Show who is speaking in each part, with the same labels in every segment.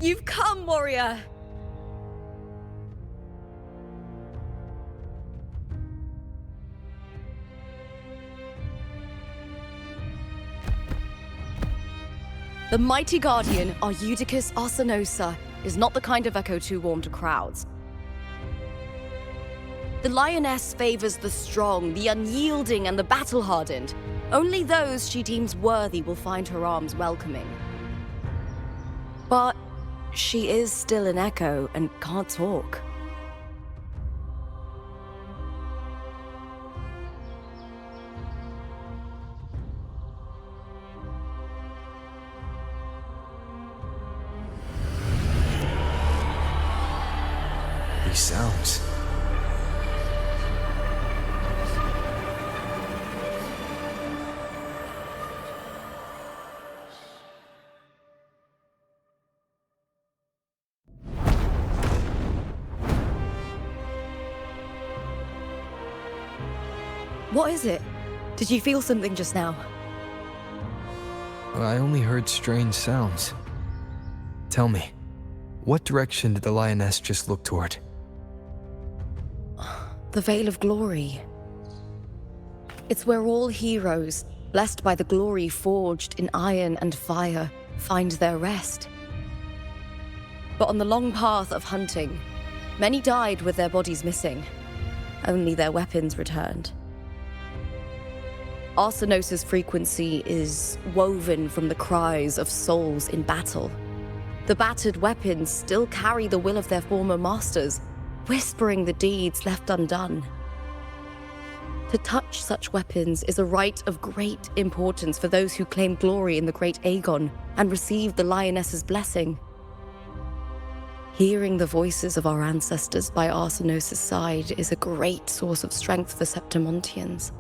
Speaker 1: You've come, warrior! The mighty guardian, Arudicus Arsenosa, is not the kind of echo too warm to crowds. The lioness favors the strong, the unyielding, and the battle-hardened. Only those she deems worthy will find her arms welcoming. But she is still an echo and can't talk.
Speaker 2: These sounds.
Speaker 1: What is it? Did you feel something just now?
Speaker 2: I only heard strange sounds. Tell me, what direction did the lioness just look toward?
Speaker 1: The Veil of Glory. It's where all heroes, blessed by the glory forged in iron and fire, find their rest. But on the long path of hunting, many died with their bodies missing. Only their weapons returned. Arsenosa's frequency is woven from the cries of souls in battle. The battered weapons still carry the will of their former masters, whispering the deeds left undone. To touch such weapons is a rite of great importance for those who claim glory in the great Aegon and receive the lioness's blessing. Hearing the voices of our ancestors by Arsenosa's side is a great source of strength for Septimontians.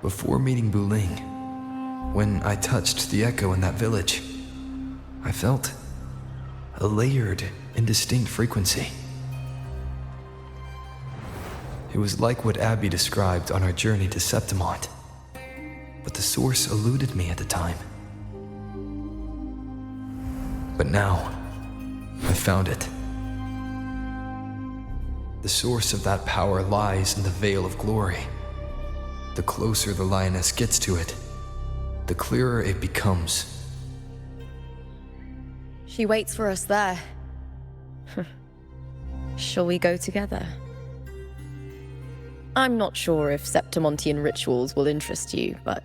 Speaker 2: Before meeting Buling, when I touched the echo in that village, I felt a layered and distinct frequency. It was like what Abby described on our journey to Septimont, but the source eluded me at the time. But now, I found it. The source of that power lies in the Veil of Glory. The closer the lioness gets to it, the clearer it becomes.
Speaker 1: She waits for us there. Shall we go together? I'm not sure if Septimontian rituals will interest you, but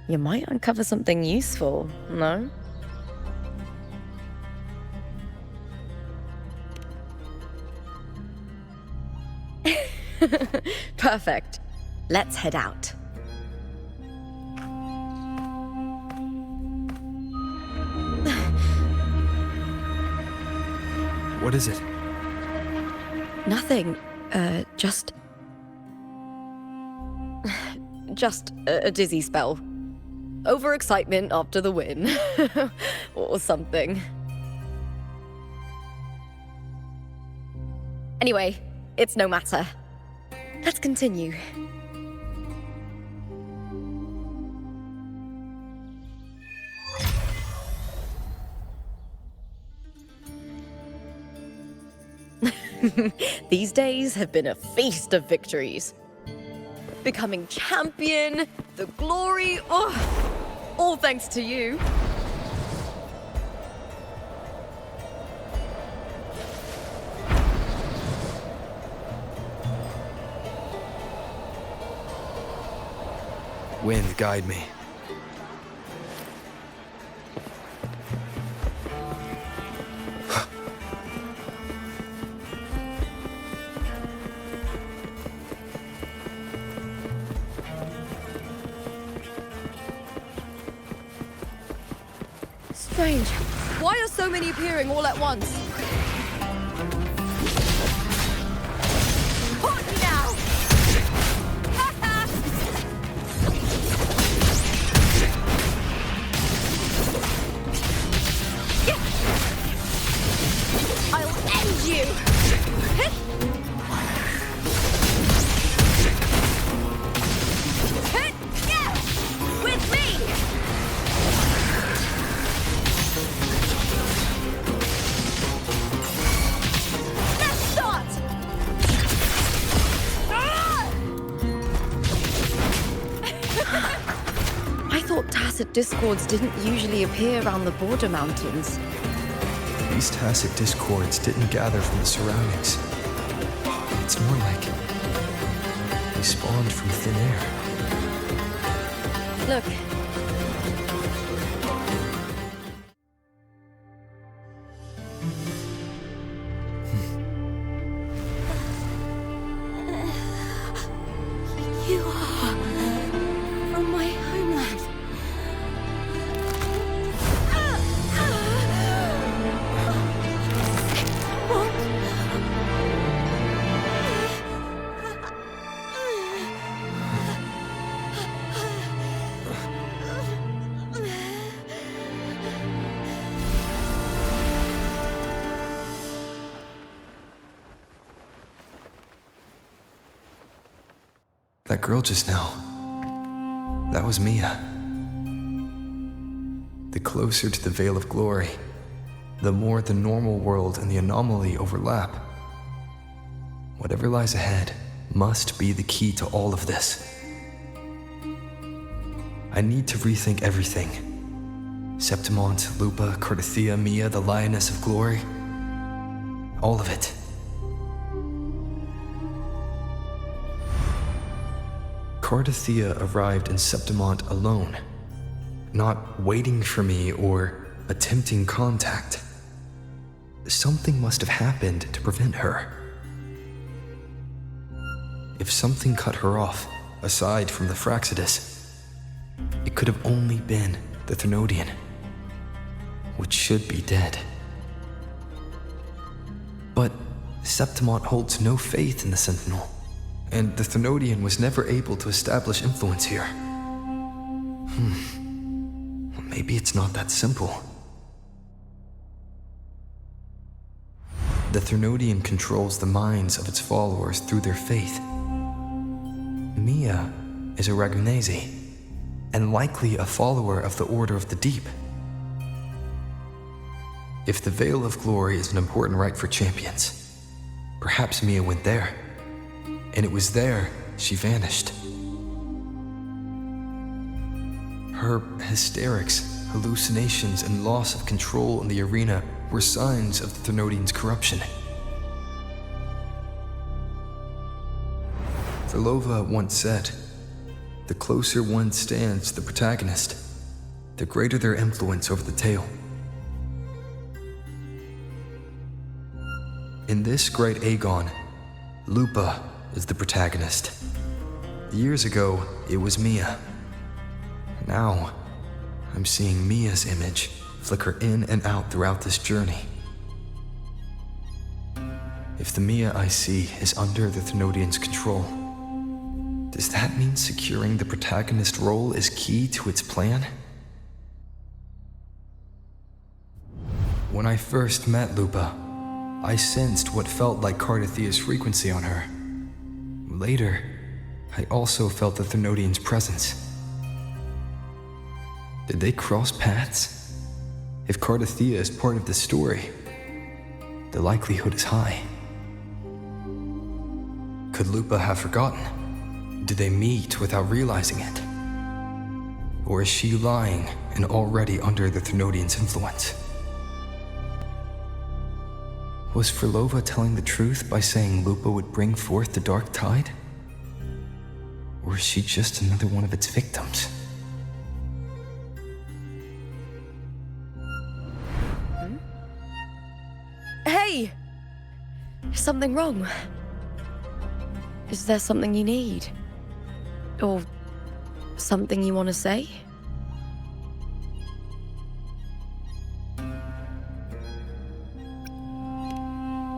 Speaker 1: you might uncover something useful, no? Perfect. Let's head out.
Speaker 2: What is it?
Speaker 1: Nothing. Just a dizzy spell. Overexcitement after the win. Or something. Anyway, it's no matter. Let's continue. These days have been a feast of victories. Becoming champion, the glory, all thanks to you.
Speaker 2: Wind, guide me.
Speaker 1: Strange. Why are so many appearing all at once? Haunt me now! I'll end you! tacet discords didn't usually appear around the border mountains.
Speaker 2: These tacet discords didn't gather from the surroundings. It's more like they spawned from thin air.
Speaker 1: Look. You are from my homeland.
Speaker 2: That girl just now, that was Mia. The closer to the Veil of Glory, the more the normal world and the anomaly overlap. Whatever lies ahead must be the key to all of this. I need to rethink everything. Septimont, Lupa, Cardathia, Mia, the Lioness of Glory. All of it. Cardathia arrived in Septimont alone, not waiting for me or attempting contact. Something must have happened to prevent her. If something cut her off, aside from the Fraxidus, it could have only been the Thermodian, which should be dead. But Septimont holds no faith in the Sentinel, and the Thermodian was never able to establish influence here. Maybe it's not that simple. The Thermodian controls the minds of its followers through their faith. Mia is a Ragunese, and likely a follower of the Order of the Deep. If the Veil of Glory is an important rite for champions, perhaps Mia went there. And it was there she vanished. Her hysterics, hallucinations, and loss of control in the arena were signs of the Thermodian's corruption. Therlova once said, "The closer one stands to the protagonist, the greater their influence over the tale." In this great Aegon, Lupa is the protagonist. Years ago, it was Mia. Now, I'm seeing Mia's image flicker in and out throughout this journey. If the Mia I see is under the Thermodian's control, does that mean securing the protagonist role is key to its plan? When I first met Lupa, I sensed what felt like Cardathia's frequency on her. Later, I also felt the Thermodian's presence. Did they cross paths? If Cardathia is part of the story, the likelihood is high. Could Lupa have forgotten? Did they meet without realizing it? Or is she lying and already under the Thermodian's influence? Was Therlova telling the truth by saying Lupa would bring forth the Dark Tide? Or is she just another one of its victims?
Speaker 1: Hey! Is something wrong? Is there something you need? Or something you want to say?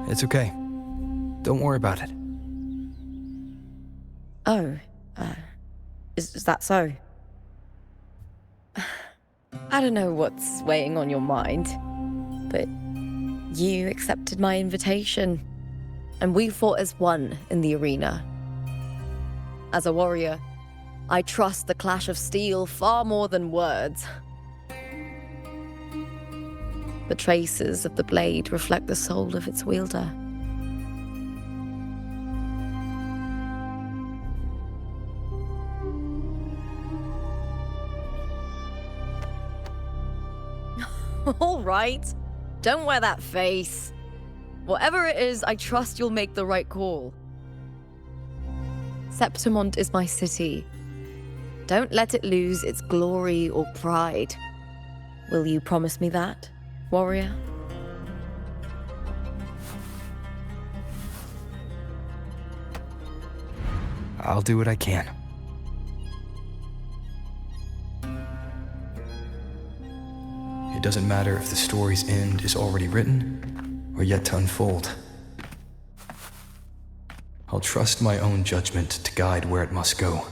Speaker 2: It's okay. Don't worry about it.
Speaker 1: Oh, is that so? I don't know what's weighing on your mind, but you accepted my invitation, and we fought as one in the arena. As a warrior, I trust the clash of steel far more than words. The traces of the blade reflect the soul of its wielder. All right. Don't wear that face. Whatever it is, I trust you'll make the right call. Septimont is my city. Don't let it lose its glory or pride. Will you promise me that, warrior?
Speaker 2: I'll do what I can. It doesn't matter if the story's end is already written or yet to unfold. I'll trust my own judgment to guide where it must go.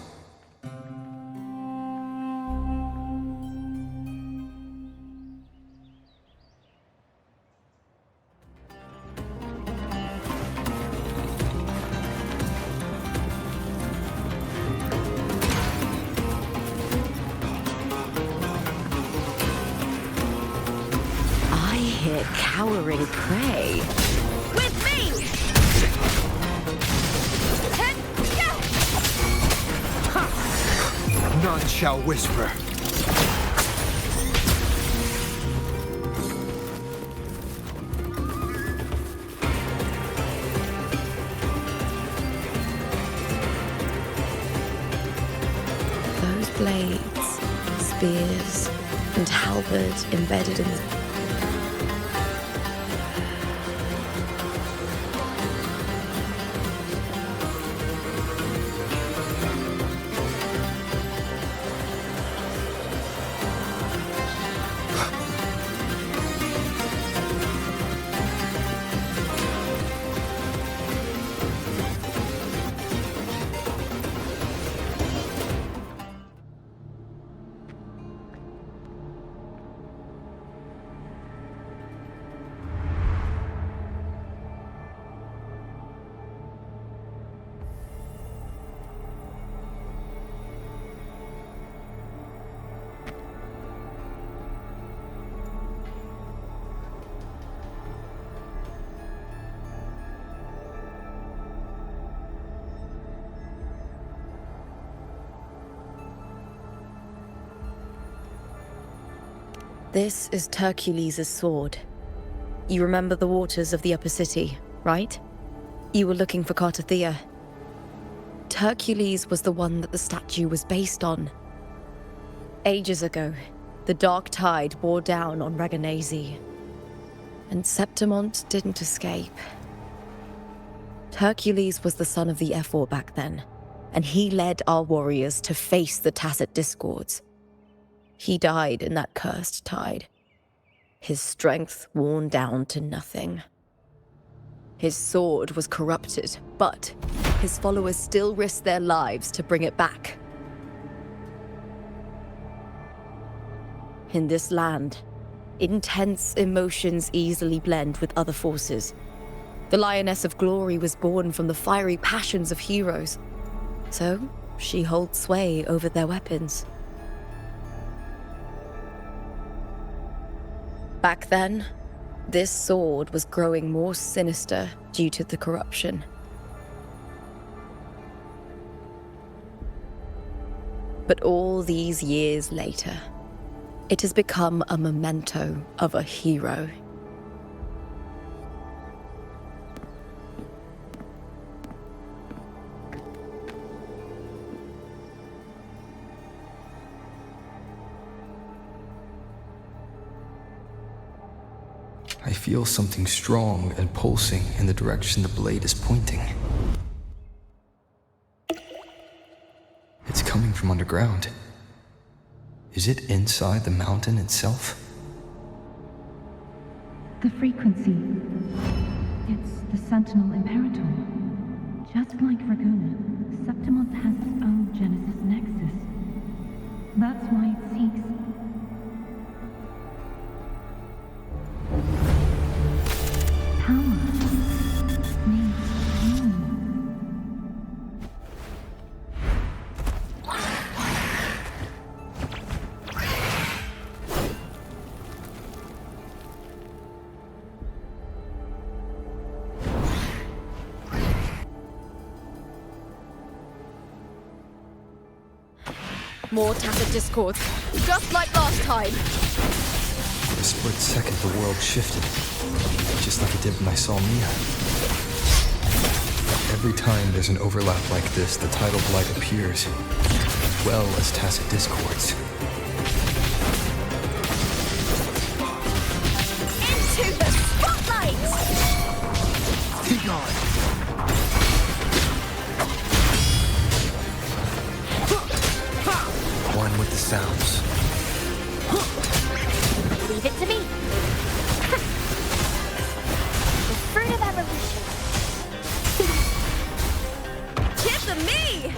Speaker 1: Cowering prey. With me!
Speaker 3: None shall whisper.
Speaker 1: Those blades, spears, and halberd embedded in This is Hercules' sword. You remember the waters of the upper city, right? You were looking for Cartathea. Hercules was the one that the statue was based on. Ages ago, the dark tide bore down on Reganese, and Septimont didn't escape. Hercules was the son of the Ephor back then, and he led our warriors to face the Tacit Discords. He died in that cursed tide, his strength worn down to nothing. His sword was corrupted, but his followers still risked their lives to bring it back. In this land, intense emotions easily blend with other forces. The Lioness of Glory was born from the fiery passions of heroes, so she holds sway over their weapons. Back then, this sword was growing more sinister due to the corruption. But all these years later, it has become a memento of a hero.
Speaker 2: I feel something strong and pulsing in the direction the blade is pointing. It's coming from underground. Is it inside the mountain itself?
Speaker 4: The frequency. It's the Sentinel Imperator. Just like Raguna, Septimont has its own Genesis Nexus. That's why it seeks... power. Needs pain.
Speaker 1: More Tacit Discords, just like last time.
Speaker 2: a split second, the world shifted, just like it did when I saw Mia. Every time there's an overlap like this, the tidal blight appears, as well as tacit discords.
Speaker 1: Into the spotlight!
Speaker 2: Be gone! One with the sounds.
Speaker 3: Leave it to me. The fruit of evolution.
Speaker 1: Kiss of me!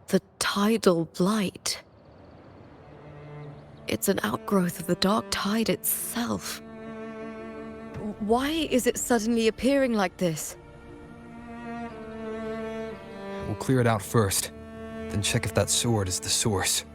Speaker 1: The tidal blight. It's an outgrowth of the dark tide itself. Why is it suddenly appearing like this?
Speaker 2: We'll clear it out first, then check if that sword is the source.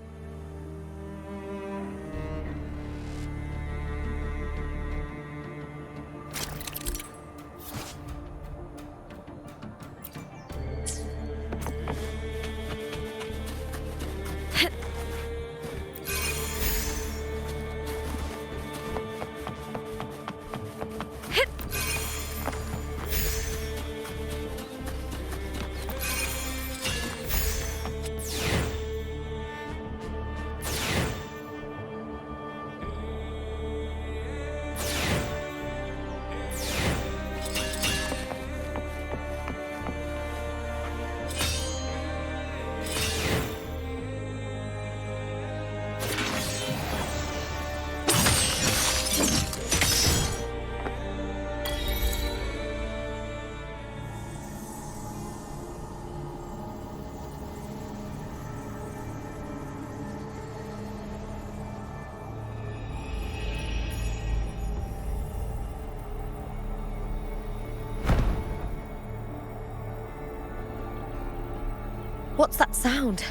Speaker 1: What's that sound?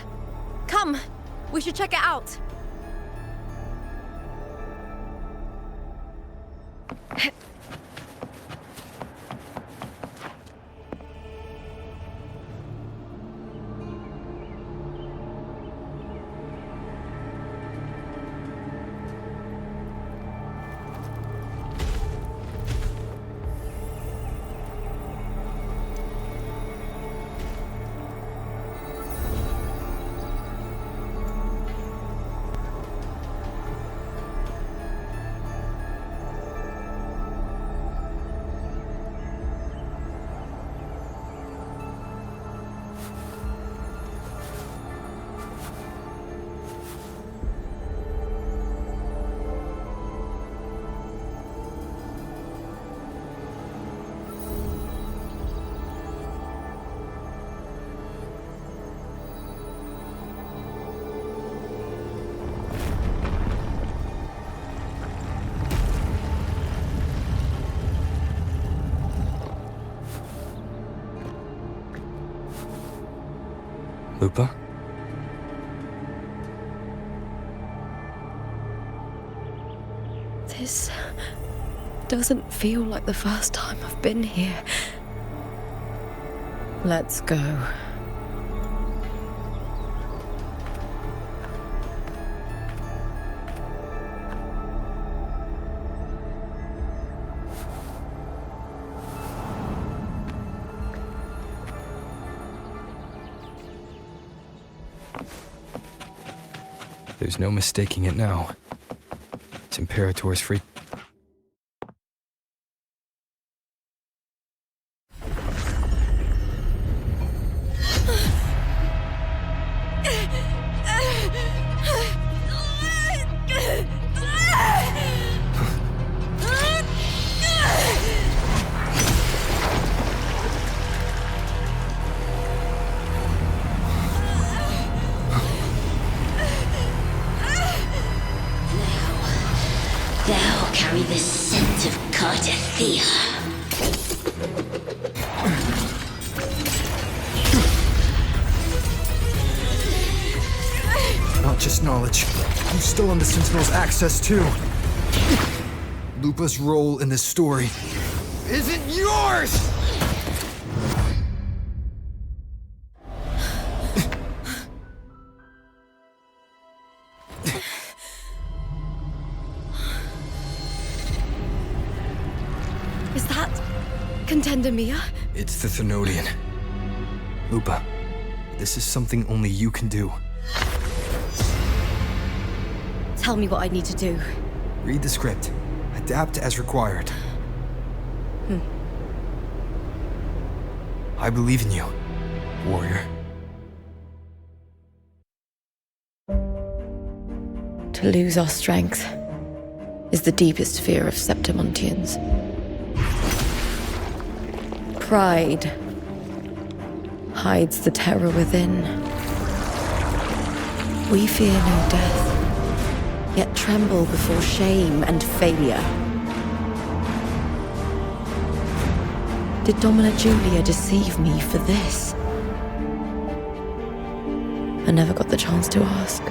Speaker 1: Come, we should check it out.
Speaker 2: Lupa?
Speaker 1: This doesn't feel like the first time I've been here. Let's go.
Speaker 2: There's no mistaking it now. It's Imperator's free.
Speaker 3: Thou carry the scent of Cardathea.
Speaker 2: Not just knowledge. You still on the Sentinel's access too. Lupa's role in this story isn't yours!
Speaker 1: Is that Contender Mia?
Speaker 2: It's the Thenodian. Lupa, this is something only you can do.
Speaker 1: Tell me what I need to do.
Speaker 2: Read the script. Adapt as required. I believe in you, warrior.
Speaker 1: To lose our strength is the deepest fear of Septimontians. Pride hides the terror within. We fear no death, yet tremble before shame and failure. Did Domina Julia deceive me for this? I never got the chance to ask.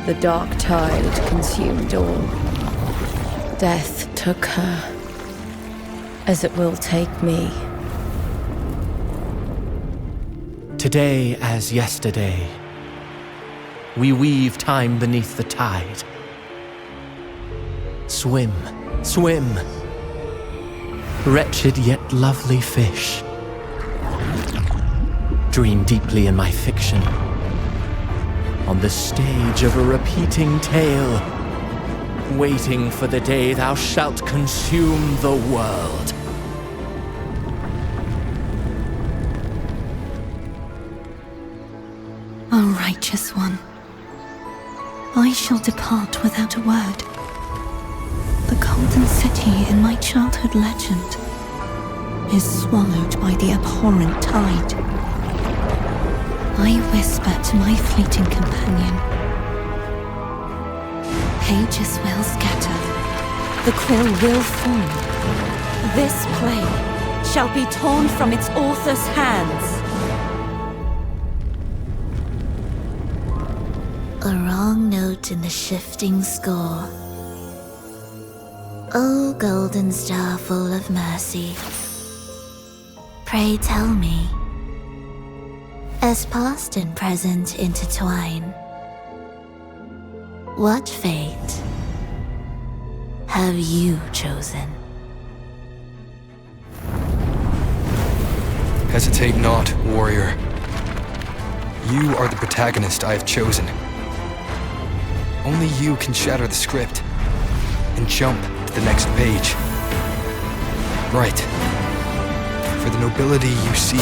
Speaker 1: The dark tide consumed all. Death took her, as it will take me.
Speaker 5: Today as yesterday, we weave time beneath the tide. Swim, swim, wretched yet lovely fish. Dream deeply in my fiction, on the stage of a repeating tale, waiting for the day thou shalt consume the world.
Speaker 4: O righteous one, I shall depart without a word. The golden city in my childhood legend is swallowed by the abhorrent tide. I whisper to my fleeting companion. Pages will scatter. The quill will form. This play shall be torn from its author's hands.
Speaker 3: A wrong note in the shifting score. O golden star full of mercy, pray tell me, as past and present intertwine, what fate have you chosen?
Speaker 2: Hesitate not, warrior. You are the protagonist I have chosen. Only you can shatter the script and jump to the next page. Right. For the nobility you seek.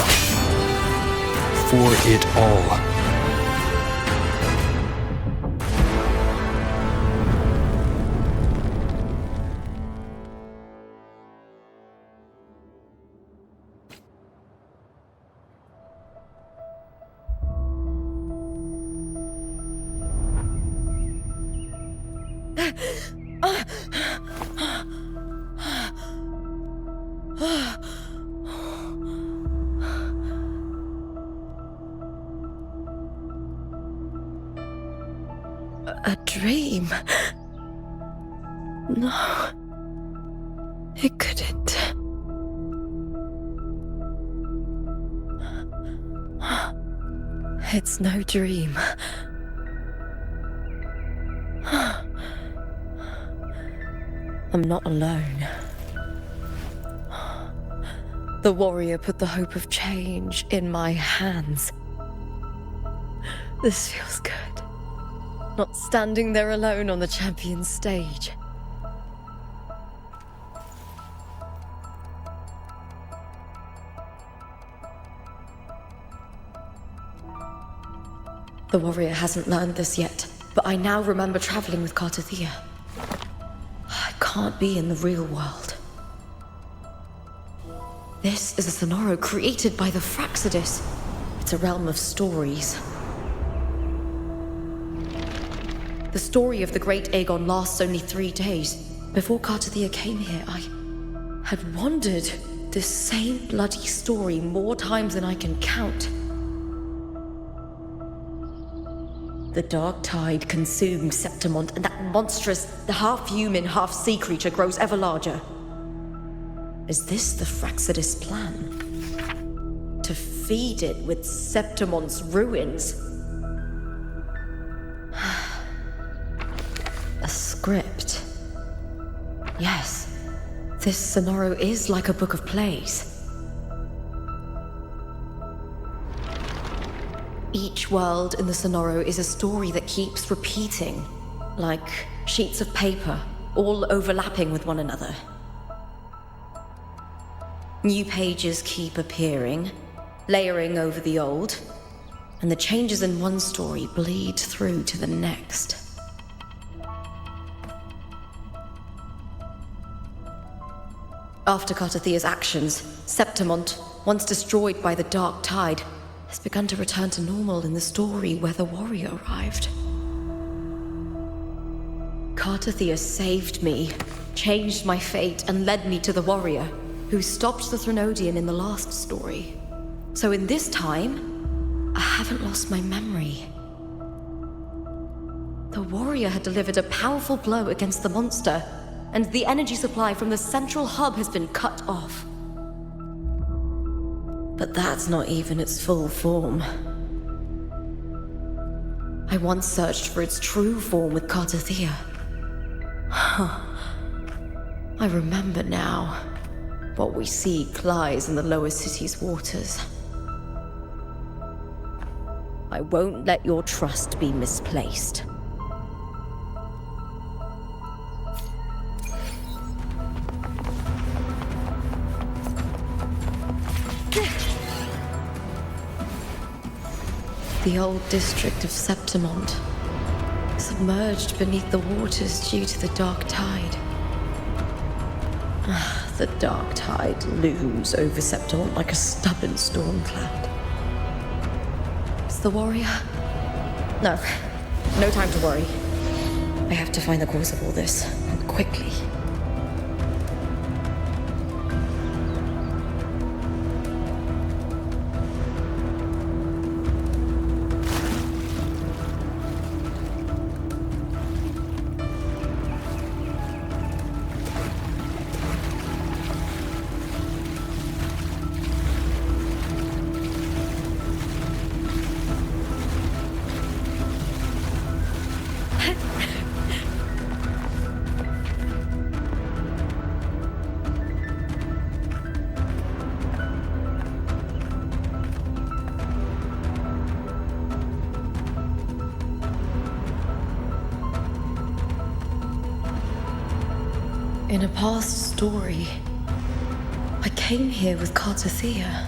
Speaker 2: For it all.
Speaker 1: A dream? No, it couldn't. It's no dream. I'm not alone. The warrior put the hope of change in my hands. This feels good. Not standing there alone on the champion's stage. The warrior hasn't learned this yet, but I now remember traveling with Cartathea. I can't be in the real world. This is a Sonoro created by the Fraxidus. It's a realm of stories. The story of the great Aegon lasts only 3 days. Before Cartathea came here, I had wandered this same bloody story more times than I can count. The dark tide consumed Septimont, and that monstrous, half-human, half-sea creature grows ever larger. Is this the Fraxidus plan? To feed it with Septimont's ruins? A script. Yes, This Sonoro is like a book of plays. Each world in the Sonoro is a story that keeps repeating, like sheets of paper, all overlapping with one another. New pages keep appearing, layering over the old, and the changes in one story bleed through to the next. After Cartathea's actions, Septimont, once destroyed by the Dark Tide, has begun to return to normal in the story where the warrior arrived. Cartathea saved me, changed my fate, and led me to the warrior, who stopped the Threnodian in the last story. So in this time, I haven't lost my memory. The warrior had delivered a powerful blow against the monster, and the energy supply from the central hub has been cut off. But that's not even its full form. I once searched for its true form with Cartathea. I remember now. What we seek lies in the lower city's waters. I won't let your trust be misplaced. The old district of Septimont, submerged beneath the waters due to the Dark Tide. The Dark Tide looms over Septimont like a stubborn storm cloud. Is the warrior? No time to worry. I have to find the cause of all this, and quickly. In a past story, I came here with Cartathea.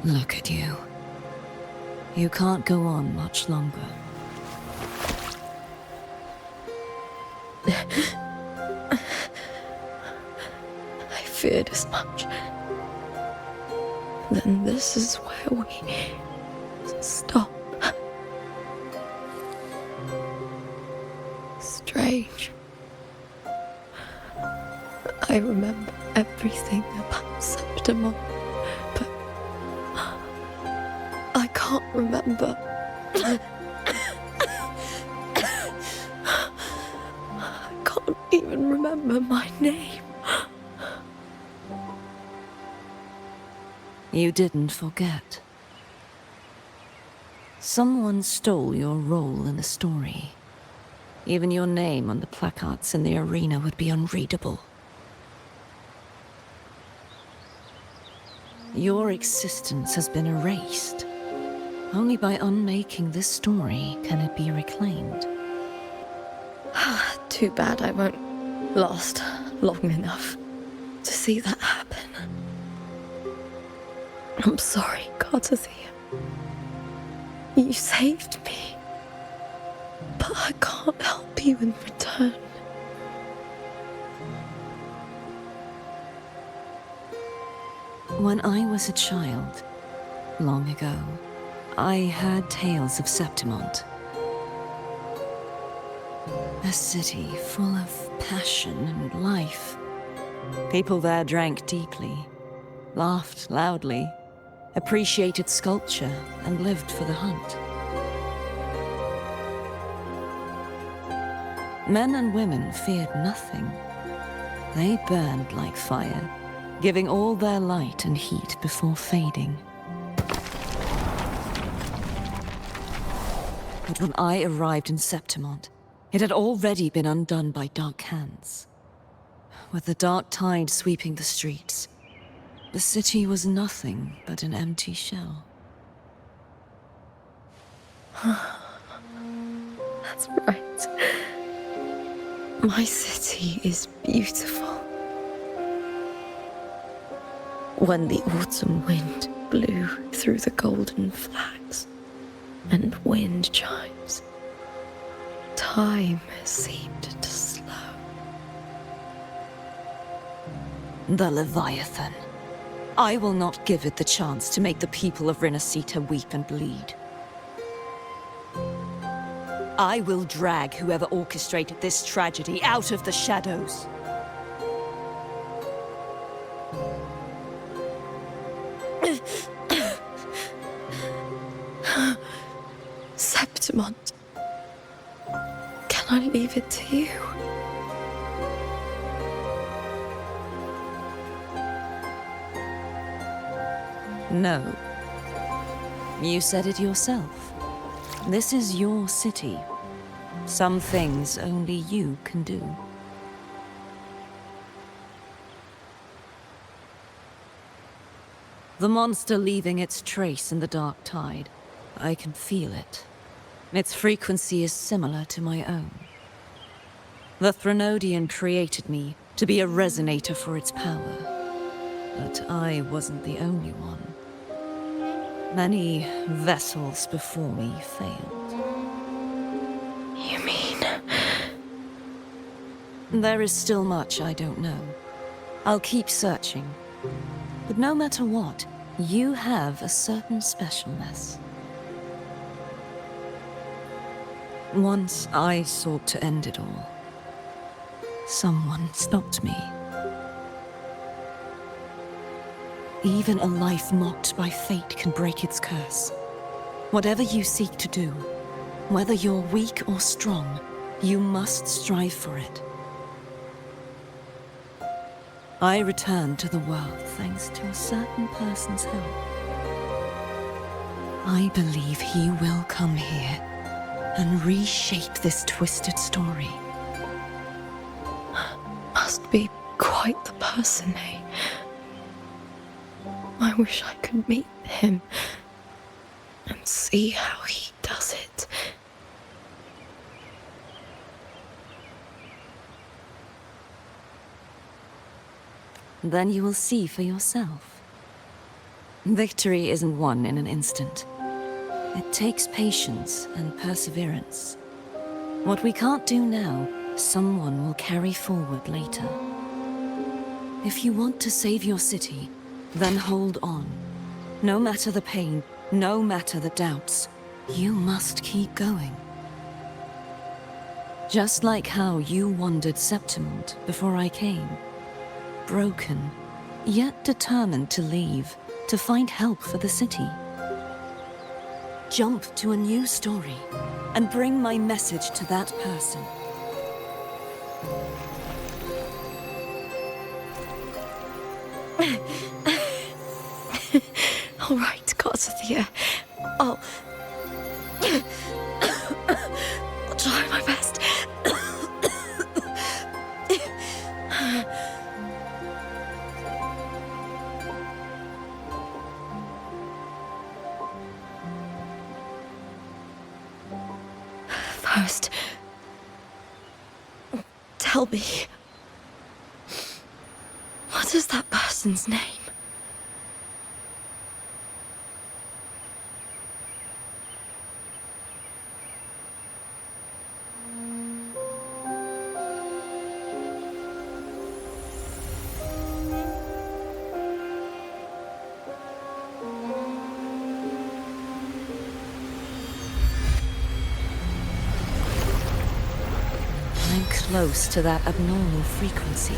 Speaker 6: Look at you. You can't go on much longer.
Speaker 1: I feared as much. Then this is where we stop. Strange. I remember everything about Septimont, but I can't remember. I can't even remember my name.
Speaker 6: You didn't forget. Someone stole your role in the story. Even your name on the placards in the arena would be unreadable. Your existence has been erased. Only by unmaking this story can it be reclaimed.
Speaker 1: Too bad I won't last long enough to see that happen. I'm sorry, Cartathea. You saved me, but I can't help you in return.
Speaker 6: When I was a child, long ago, I had tales of Septimont. A city full of passion and life. People there drank deeply, laughed loudly, appreciated sculpture, and lived for the hunt. Men and women feared nothing. They burned like fire, giving all their light and heat before fading. But when I arrived in Septimont, it had already been undone by dark hands. With the dark tide sweeping the streets, the city was nothing but an empty shell.
Speaker 1: That's right. My city is beautiful. When the autumn wind blew through the golden flags and wind chimes, time seemed to slow.
Speaker 6: The Leviathan. I will not give it the chance to make the people of Rinascita weep and bleed. I will drag whoever orchestrated this tragedy out of the shadows.
Speaker 1: Septimont, can I leave it to you?
Speaker 6: No. You said it yourself. This is your city. Some things only you can do. The monster leaving its trace in the dark tide. I can feel it. Its frequency is similar to my own. The Threnodian created me to be a resonator for its power. But I wasn't the only one. Many vessels before me failed.
Speaker 1: You mean?
Speaker 6: There is still much I don't know. I'll keep searching. But no matter what, you have a certain specialness. Once I sought to end it all. Someone stopped me. Even a life mocked by fate can break its curse. Whatever you seek to do, whether you're weak or strong, you must strive for it. I returned to the world thanks to a certain person's help. I believe he will come here and reshape this twisted story.
Speaker 1: Must be quite the person, eh? I wish I could meet him and see how he does it.
Speaker 6: Then you will see for yourself. Victory isn't won in an instant. It takes patience and perseverance. What we can't do now, someone will carry forward later. If you want to save your city, then hold on. No matter the pain, no matter the doubts, you must keep going. Just like how you wandered Septimont before I came. Broken, yet determined to leave, to find help for the city. Jump to a new story, and bring my message to that person.
Speaker 1: All right, gods of the air. I'll try my best. First, tell me, what is that person's name?
Speaker 6: close to that abnormal frequency.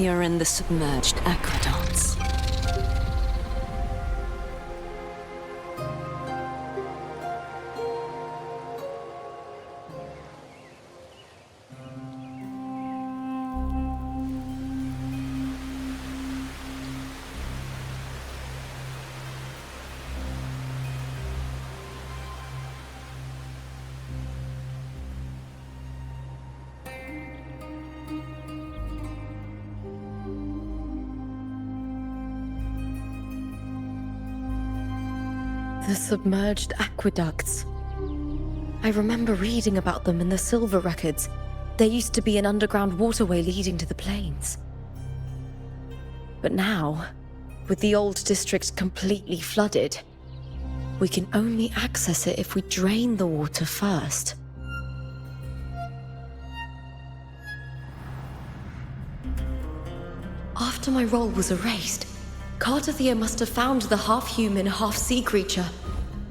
Speaker 6: You're in the submerged aqueducts.
Speaker 1: The submerged aqueducts. I remember reading about them in the silver records. There used to be an underground waterway leading to the plains. But now, with the old district completely flooded, we can only access it if we drain the water first. After my role was erased, Cartathea must have found the half-human, half-sea creature,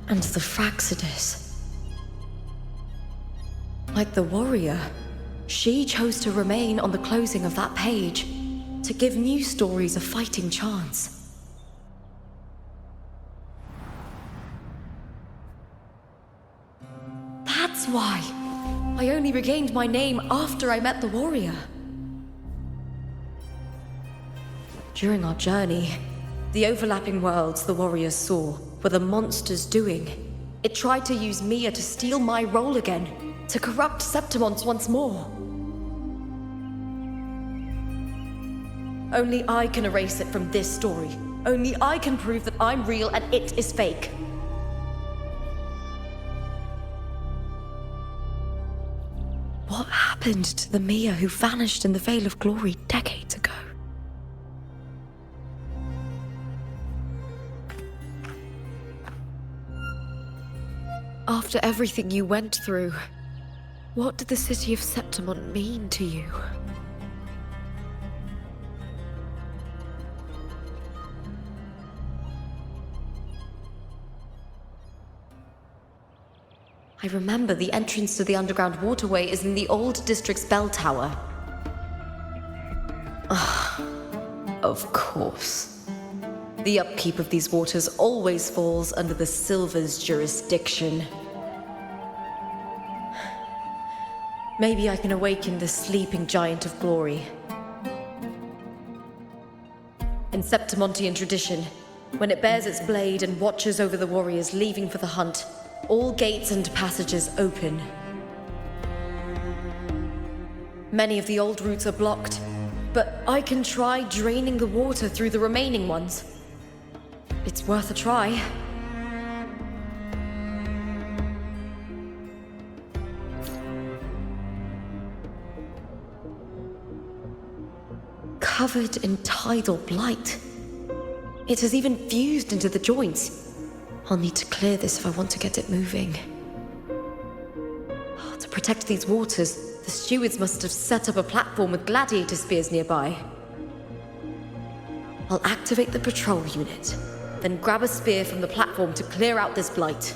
Speaker 1: and the Fraxidus. Like the warrior, she chose to remain on the closing of that page, to give new stories a fighting chance. That's why I only regained my name after I met the warrior. During our journey, the overlapping worlds the warriors saw were the monsters doing. It tried to use Mia to steal my role again, to corrupt Septimons once more. Only I can erase it from this story. Only I can prove that I'm real and it is fake. What happened to the Mia who vanished in the Veil of Glory decades ago? After everything you went through, what did the city of Septimon mean to you? I remember the entrance to the underground waterway is in the old district's bell tower. Of course. The upkeep of these waters always falls under the Silver's jurisdiction. Maybe I can awaken the sleeping giant of glory. In Septimontian tradition, when it bears its blade and watches over the warriors leaving for the hunt, all gates and passages open. Many of the old routes are blocked, but I can try draining the water through the remaining ones. It's worth a try. Covered in tidal blight. It has even fused into the joints. I'll need to clear this if I want to get it moving. To protect these waters, the stewards must have set up a platform with gladiator spears nearby. I'll activate the patrol unit, then grab a spear from the platform to clear out this blight.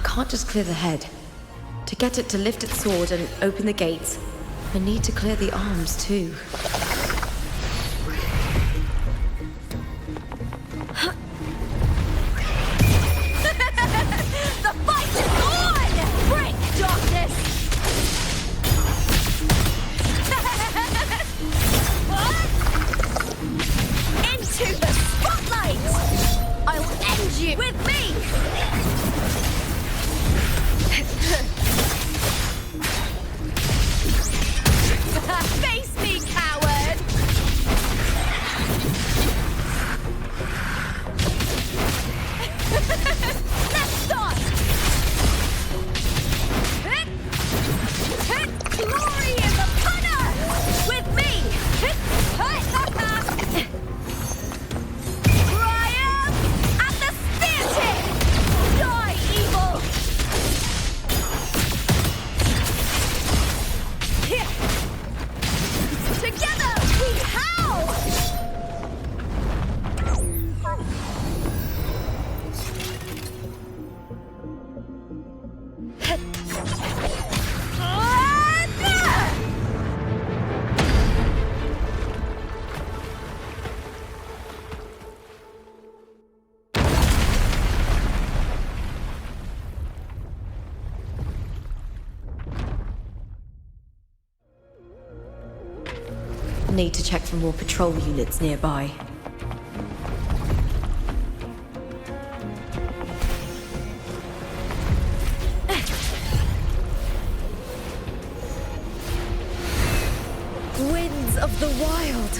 Speaker 1: Can't just clear the head. To get it to lift its sword and open the gates, I need to clear the arms too.
Speaker 7: The fight is on! Break, darkness!
Speaker 1: you! With me! Face me, coward! Let's start! Glory is upon us! With me! Triumph at the spear tip! Die, evil! Together we howl! Need to check for more patrol units nearby. Winds of the wild!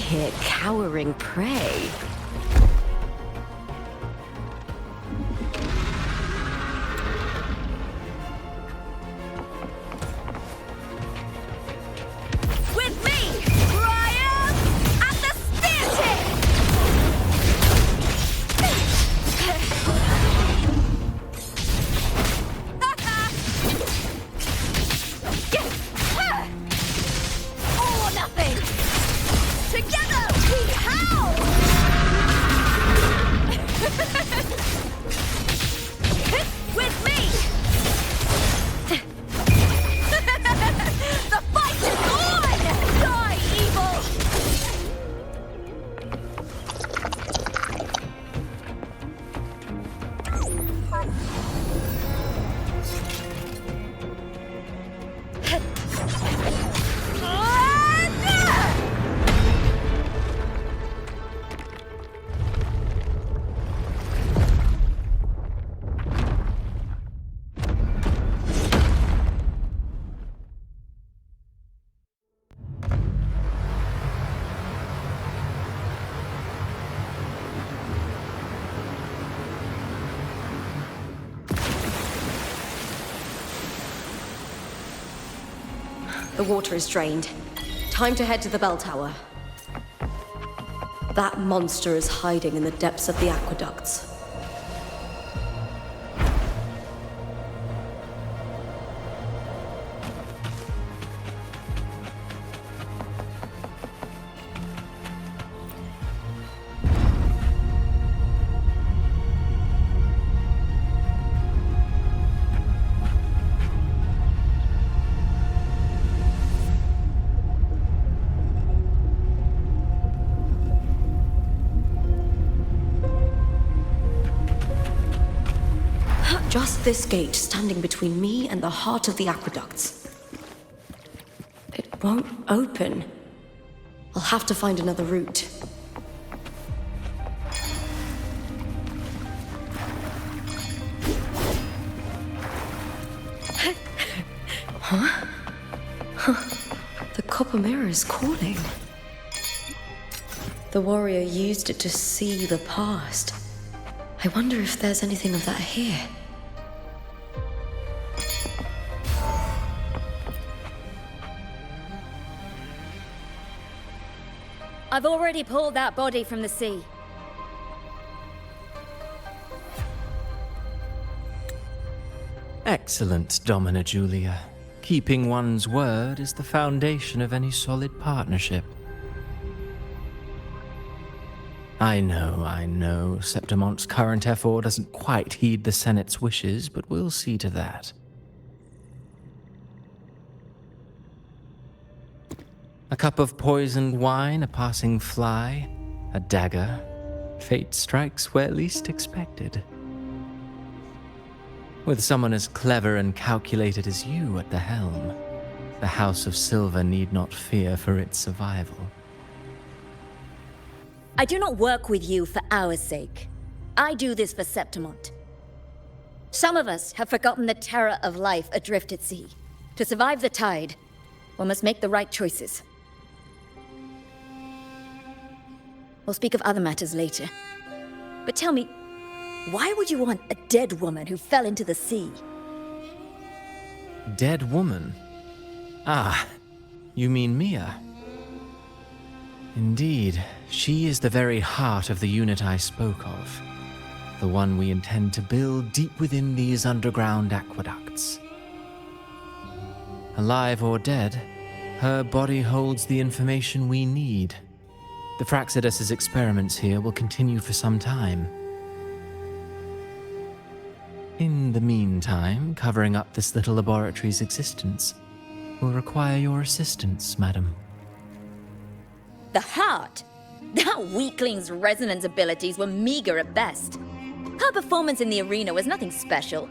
Speaker 1: Hear cowering prey. With me, Triumph at the spear tip! All or nothing! Together we howl! With me! The fight is on! Die, evil! The water is drained. Time to head to the bell tower. That monster is hiding in the depths of the aqueducts. Just this gate standing between me and the heart of the aqueducts. It won't open. I'll have to find another route. Huh? The copper mirror is calling. The warrior used it to see the past. I wonder if there's anything of that here.
Speaker 7: I've already pulled that body from the sea.
Speaker 5: Excellent, Domina Julia. Keeping one's word is the foundation of any solid partnership. I know. Septimon's current effort doesn't quite heed the Senate's wishes, but we'll see to that. A cup of poisoned wine, a passing fly, a dagger. Fate strikes where least expected. With someone as clever and calculated as you at the helm, the House of Silver need not fear for its survival.
Speaker 7: I do not work with you for our sake. I do this for Septimont. Some of us have forgotten the terror of life adrift at sea. To survive the tide, one must make the right choices. We'll speak of other matters later. But tell me, why would you want a dead woman who fell into the sea?
Speaker 5: Dead woman? Ah, you mean Mia? Indeed, she is the very heart of the unit I spoke of. The one we intend to build deep within these underground aqueducts. Alive or dead, her body holds the information we need. The Fraxidus's experiments here will continue for some time. In the meantime, covering up this little laboratory's existence will require your assistance, madam.
Speaker 7: The heart? That weakling's resonance abilities were meager at best. Her performance in the arena was nothing special.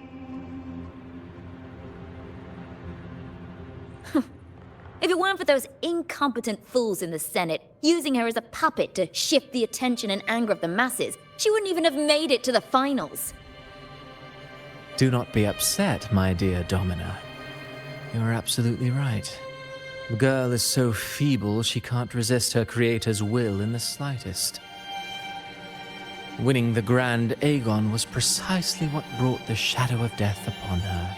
Speaker 7: If it weren't for those incompetent fools in the Senate using her as a puppet to shift the attention and anger of the masses, she wouldn't even have made it to the finals.
Speaker 5: Do not be upset, my dear Domina. You're absolutely right. The girl is so feeble she can't resist her creator's will in the slightest. Winning the Grand Aegon was precisely what brought the shadow of death upon her.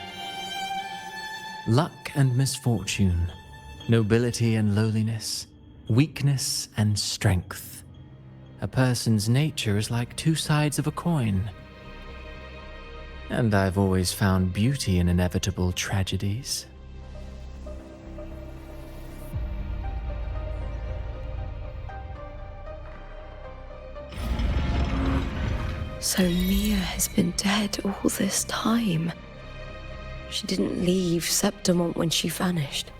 Speaker 5: Luck and misfortune, nobility and lowliness, weakness and strength. A person's nature is like two sides of a coin. And I've always found beauty in inevitable tragedies.
Speaker 1: So Mia has been dead all this time. She didn't leave Septimont when she vanished.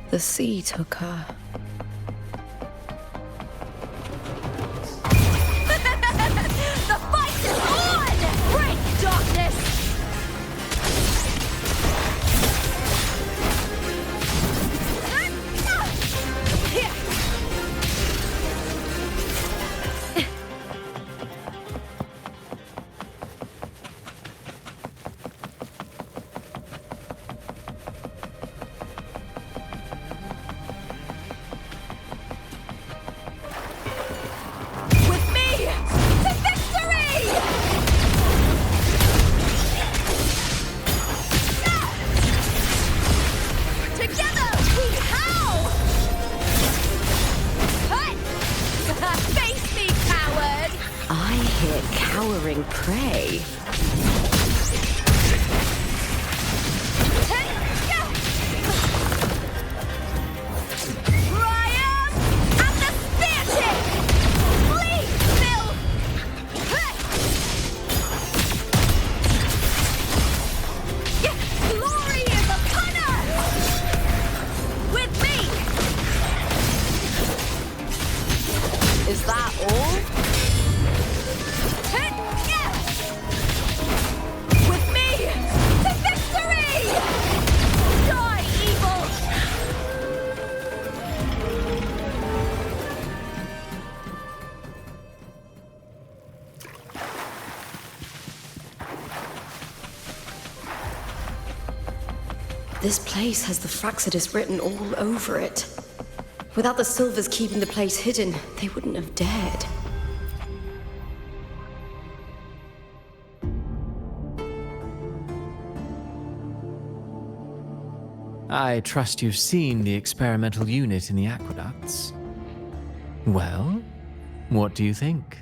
Speaker 1: The sea took her.
Speaker 7: The fight is on! Break darkness!
Speaker 1: Prey. Is that all? This place has the Fraxidus written all over it. Without the Silvers keeping the place hidden, they wouldn't have dared.
Speaker 5: I trust you've seen the experimental unit in the aqueducts. Well, what do you think?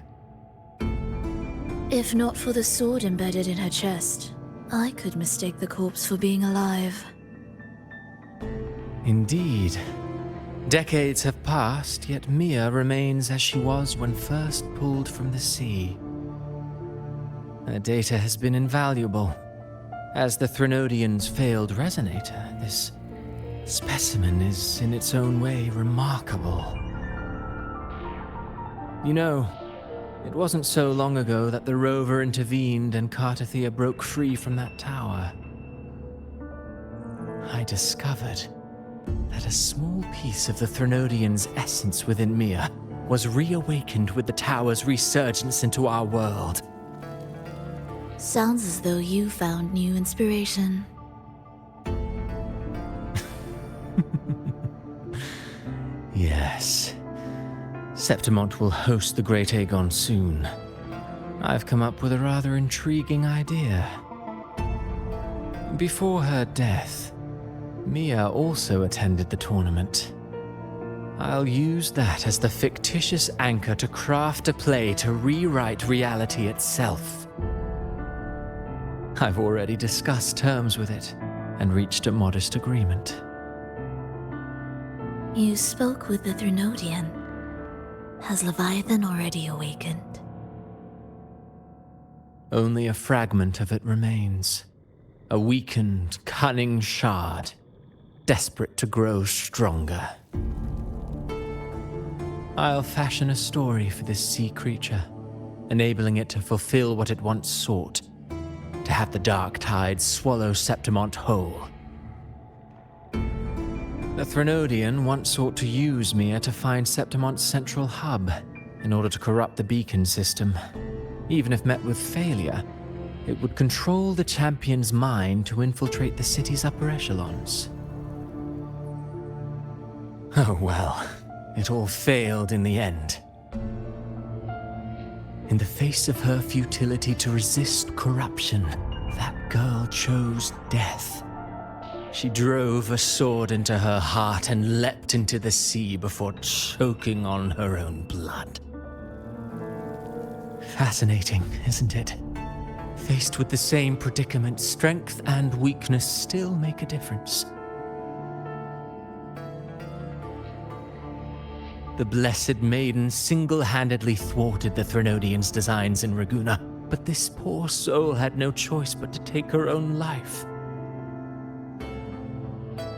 Speaker 3: If not for the sword embedded in her chest, I could mistake the corpse for being alive.
Speaker 5: Indeed. Decades have passed, yet Mia remains as she was when first pulled from the sea. Her data has been invaluable. As the Threnodian's failed resonator, this specimen is in its own way remarkable. You know, it wasn't so long ago that the rover intervened and Cartathea broke free from that tower. I discovered that a small piece of the Threnodian's essence within Mia was reawakened with the tower's resurgence into our world.
Speaker 3: Sounds as though you found new inspiration.
Speaker 5: Yes. Septimont will host the Great Aegon soon. I've come up with a rather intriguing idea. Before her death, Mia also attended the tournament. I'll use that as the fictitious anchor to craft a play to rewrite reality itself. I've already discussed terms with it and reached a modest agreement.
Speaker 3: You spoke with the Threnodian. Has Leviathan already awakened?
Speaker 5: Only a fragment of it remains. A weakened, cunning shard, desperate to grow stronger. I'll fashion a story for this sea creature, enabling it to fulfill what it once sought, to have the dark tide swallow Septimont whole. The Threnodian once sought to use Mia to find Septimont's central hub in order to corrupt the beacon system. Even if met with failure, it would control the champion's mind to infiltrate the city's upper echelons. Oh well, it all failed in the end. In the face of her futility to resist corruption, that girl chose death. She drove a sword into her heart and leapt into the sea before choking on her own blood. Fascinating, isn't it? Faced with the same predicament, strength and weakness still make a difference. The Blessed Maiden single-handedly thwarted the Threnodian's designs in Raguna, but this poor soul had no choice but to take her own life.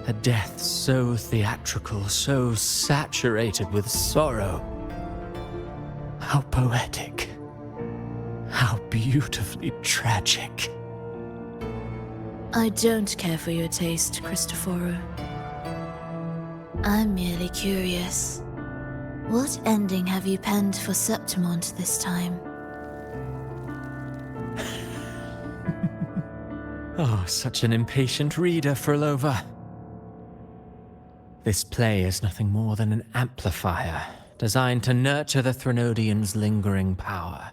Speaker 5: A death so theatrical, so saturated with sorrow. How poetic. How beautifully tragic.
Speaker 3: I don't care for your taste, Cristoforo. I'm merely curious. What ending have you penned for Septimont this time?
Speaker 5: Oh, such an impatient reader, Frolova. This play is nothing more than an amplifier, designed to nurture the Threnodian's lingering power.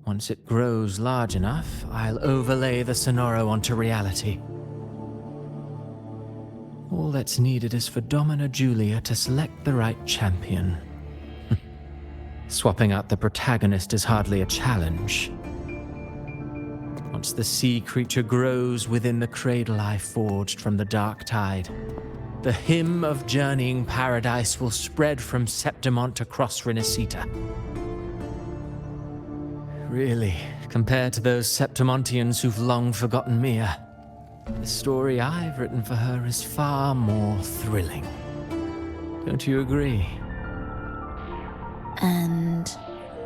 Speaker 5: Once it grows large enough, I'll overlay the Sonoro onto reality. All that's needed is for Domina Julia to select the right champion. Swapping out the protagonist is hardly a challenge. Once the sea creature grows within the cradle I forged from the dark tide, the hymn of journeying paradise will spread from Septimont across Rinascita. Really, compared to those Septimontians who've long forgotten Mia, the story I've written for her is far more thrilling. Don't you agree?
Speaker 3: And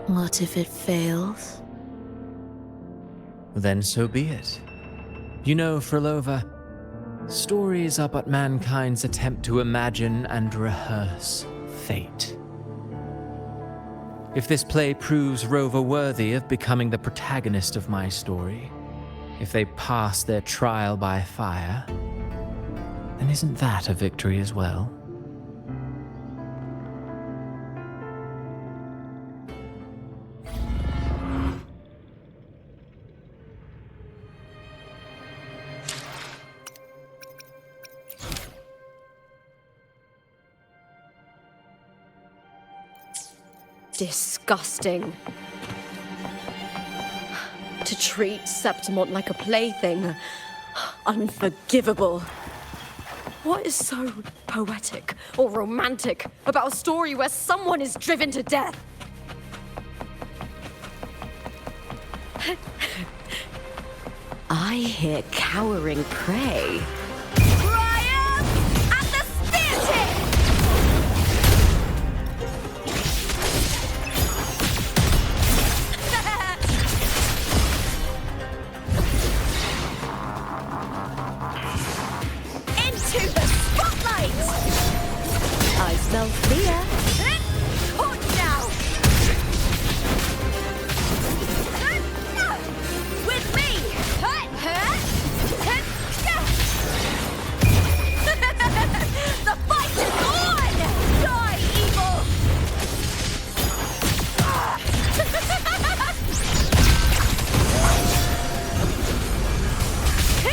Speaker 3: what if it fails?
Speaker 5: Then so be it. You know, Frolova, stories are but mankind's attempt to imagine and rehearse fate. If this play proves Rover worthy of becoming the protagonist of my story, if they pass their trial by fire, then isn't that a victory as well?
Speaker 1: Disgusting. To treat Septimont like a plaything. Unforgivable. What is so poetic or romantic about a story where someone is driven to death? I hear cowering prey. Triumph at the spear tip! Into the spotlight! I smell fear. Caught now! With me! The fight is on! Die, evil!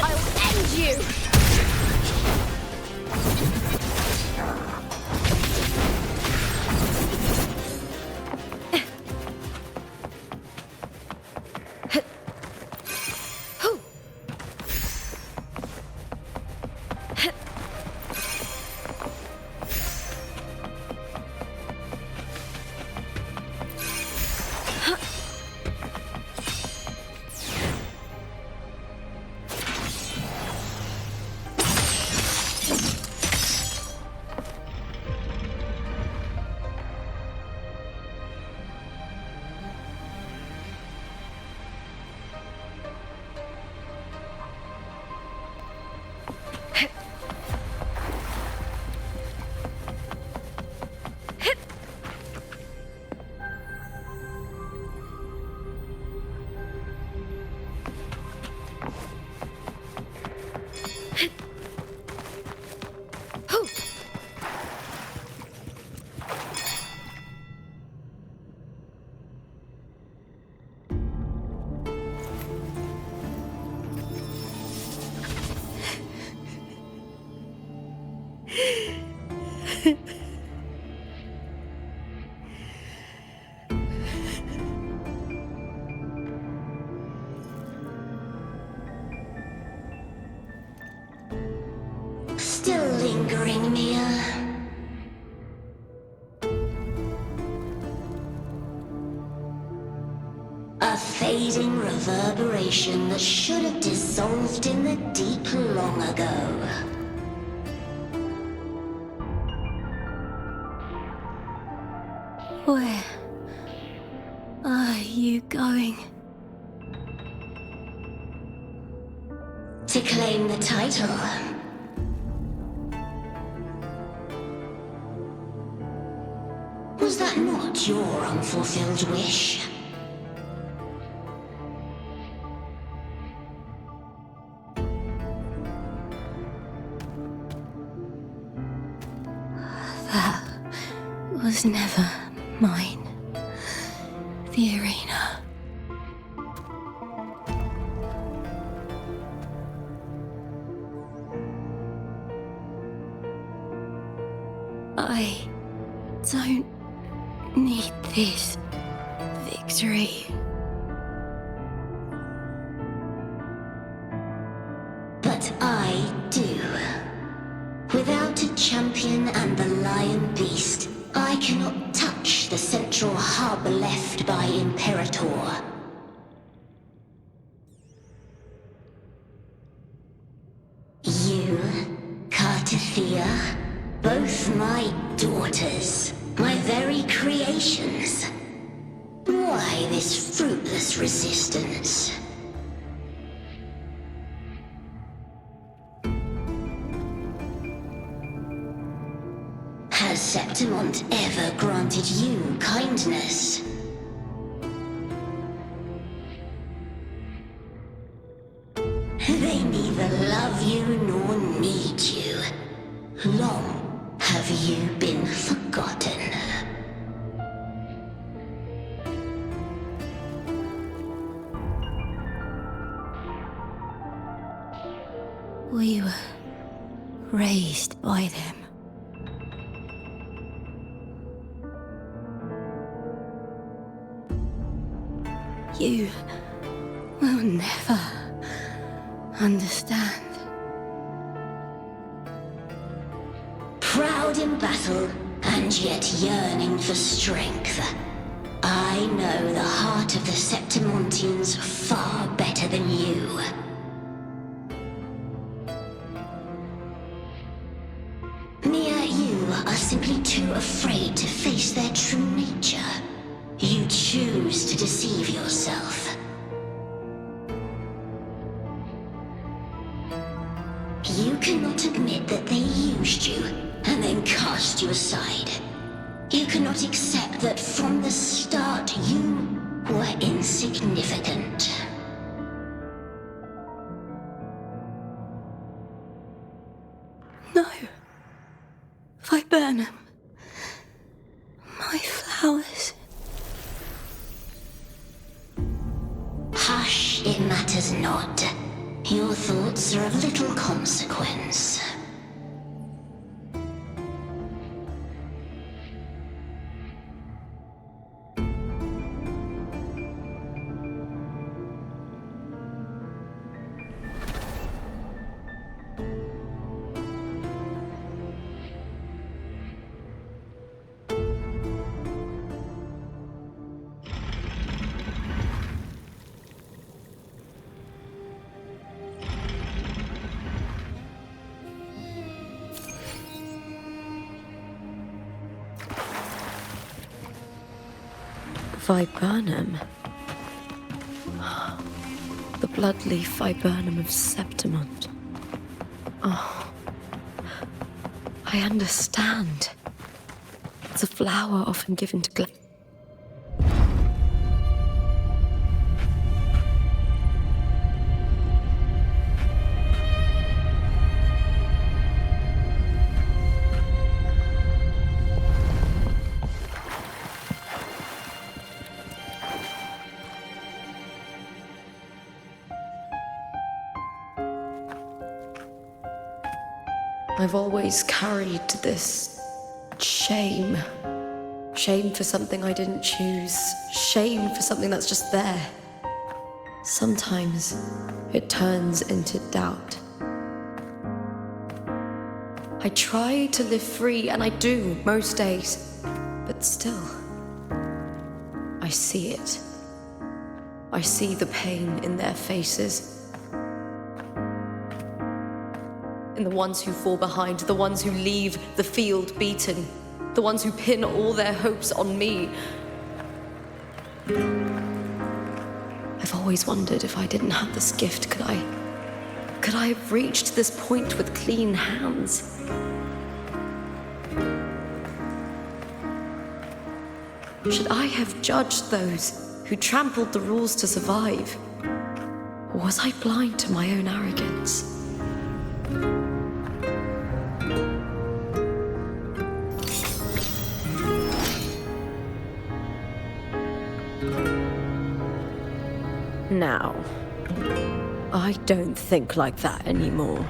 Speaker 1: I'll end you!
Speaker 8: Still lingering, Mia. A fading reverberation that should have dissolved in the deep long ago.
Speaker 3: Where are you going?
Speaker 8: To claim the title. Was that not your unfulfilled wish?
Speaker 3: That was never mine. The arena. I don't need this victory.
Speaker 8: But I do. Without a champion and the lion beast, I cannot touch the central hub left by Imperator. You, Cartithia, both my daughters, my very creations. Why this fruitless resistance? Has Septimont ever granted you kindness? They neither love you nor need you. Long have you been forgotten.
Speaker 3: We were raised by them. You will never understand.
Speaker 8: cowed in battle, and yet yearning for strength. I know the heart of the Septimontians far better than you. Mia, you are simply too afraid to face their true nature. You choose to deceive yourself. You cannot admit that they used you and then cast you aside. You cannot accept that from the start you were insignificant.
Speaker 3: No. Viburnum. My flowers.
Speaker 8: Hush, it matters not. Your thoughts are of little consequence.
Speaker 1: Viburnum. The bloodleaf viburnum of Septimont. Oh, I understand. It's a flower often given to I've always carried this shame. Shame for something I didn't choose. Shame for something that's just there. Sometimes it turns into doubt. I try to live free, and I do most days. But still, I see it. I see the pain in their faces. In the ones who fall behind, the ones who leave the field beaten, the ones who pin all their hopes on me. I've always wondered if I didn't have this gift, could I have reached this point with clean hands? Should I have judged those who trampled the rules to survive? Or was I blind to my own arrogance? Now, I don't think like that anymore.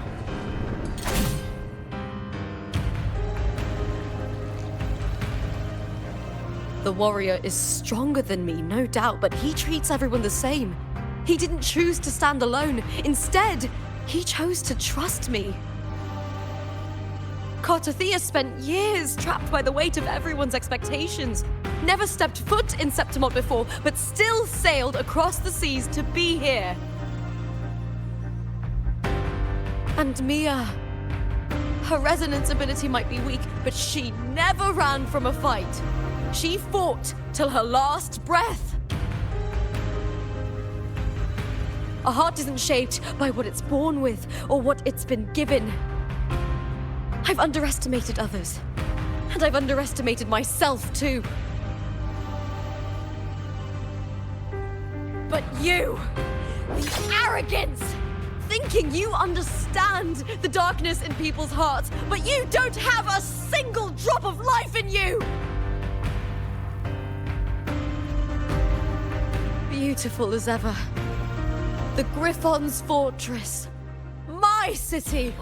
Speaker 1: The warrior is stronger than me, no doubt, but he treats everyone the same. He didn't choose to stand alone. Instead, he chose to trust me. Cartothea spent years trapped by the weight of everyone's expectations. Never stepped foot in Septimont before, but still sailed across the seas to be here. And Mia, her resonance ability might be weak, but she never ran from a fight. She fought till her last breath. A heart isn't shaped by what it's born with or what it's been given. I've underestimated others, and I've underestimated myself too. But you, the arrogance, thinking you understand the darkness in people's hearts, but you don't have a single drop of life in you! Beautiful as ever. The Griffon's fortress. My city,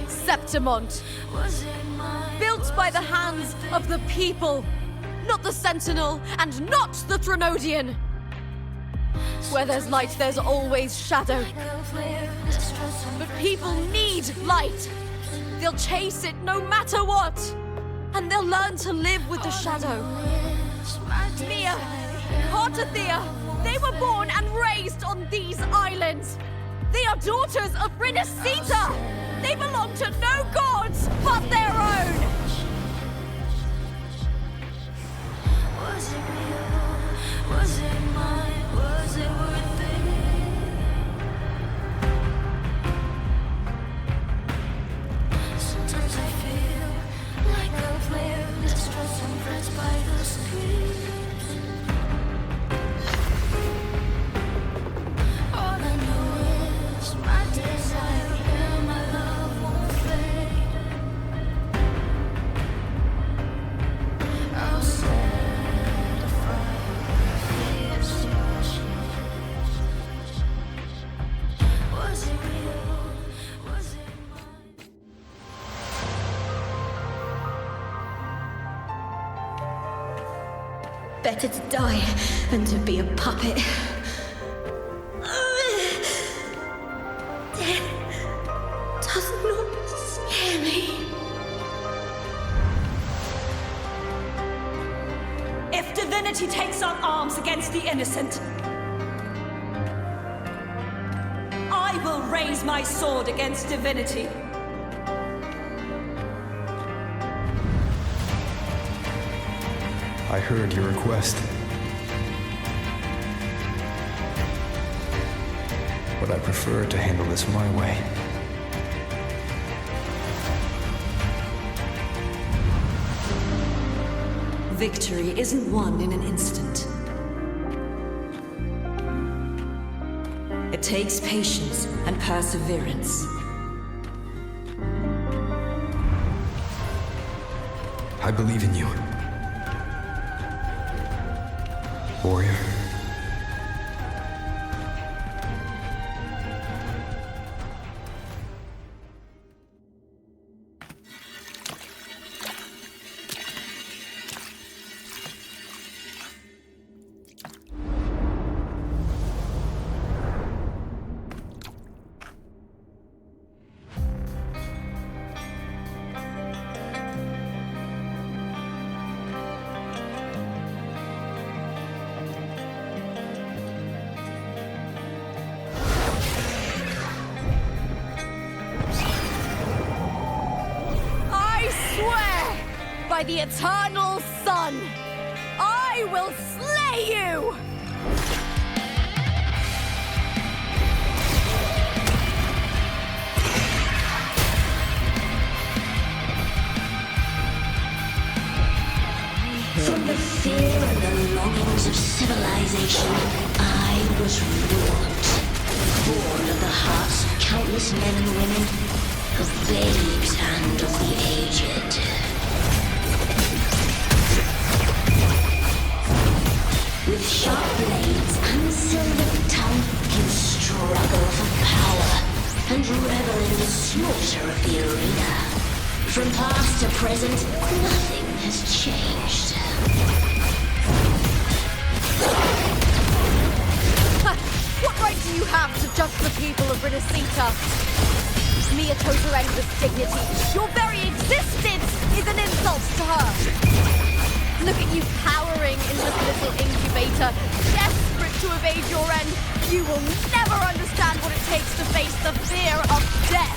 Speaker 1: Septimont. Built by the hands of the people, not the Sentinel and not the Threnodian. Where there's light, there's always shadow. But people need light. They'll chase it no matter what.
Speaker 6: and they'll learn to live with the shadow.
Speaker 9: Mia, Artathea, they were born and raised on these islands. They are daughters of Rinascita. They belong to no gods but their own.
Speaker 10: Was it real? Was it mine? Was it worth it? Sometimes I feel like a player that's stressed and pressed by the screams. All I know is my desire and my love won't fade. I'll set a fire for destruction. Was it real? Was it mine?
Speaker 8: Better to die than to be a puppet. Death does not scare me.
Speaker 9: If divinity takes up arms against the innocent, I will raise my sword against divinity.
Speaker 2: I heard your request. But I prefer to handle this my way.
Speaker 6: Victory isn't won in an instant. It takes patience and perseverance.
Speaker 2: I believe in you. Warrior.
Speaker 9: By the eternal sun, I will slay you!
Speaker 8: From the fear and the longings of civilization, I was wrought. Born of the hearts of countless men and women, of babes and of the aged. With sharp blades and silver tongue, you struggle for power and revel in the slaughter of the arena. From past to present, nothing has changed.
Speaker 9: What right do you have to judge the people of Rinascita? Mia chose her end with dignity. Your very existence is an insult to her. Look at you cowering in this little incubator, desperate to evade your end. You will never understand what it takes to face the fear of death.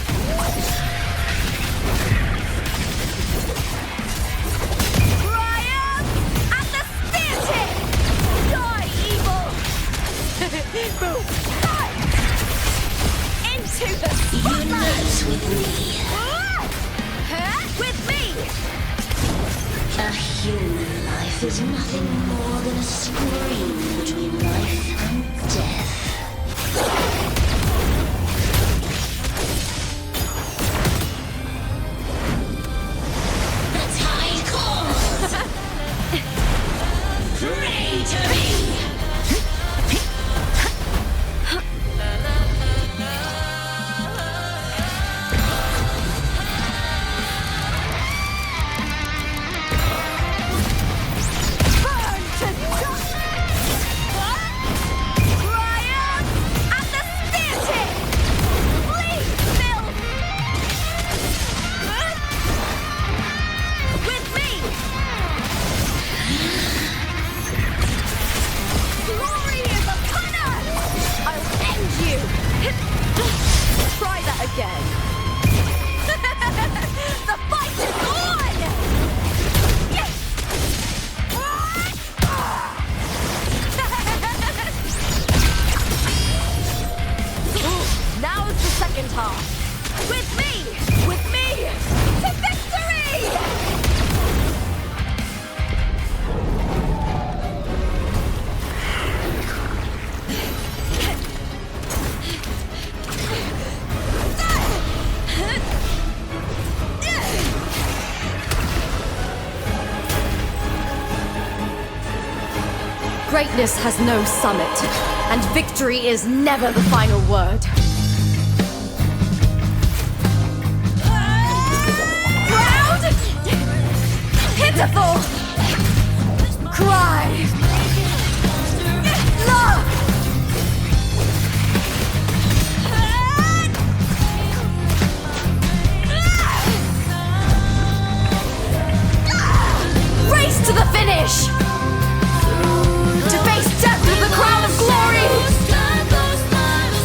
Speaker 9: Triumph at the spear tip! Die, evil! Boom! Die! Into the spotlight!
Speaker 8: Unite with me.
Speaker 9: With me!
Speaker 8: A human life is nothing more than a screen between life and death. The tide calls! Pray to me!
Speaker 9: Burn to dust!
Speaker 1: Greatness has no summit, and victory is never the final word. Proud! Pitiful! Cry! Love! Race to the finish! To face death with the crown of glory!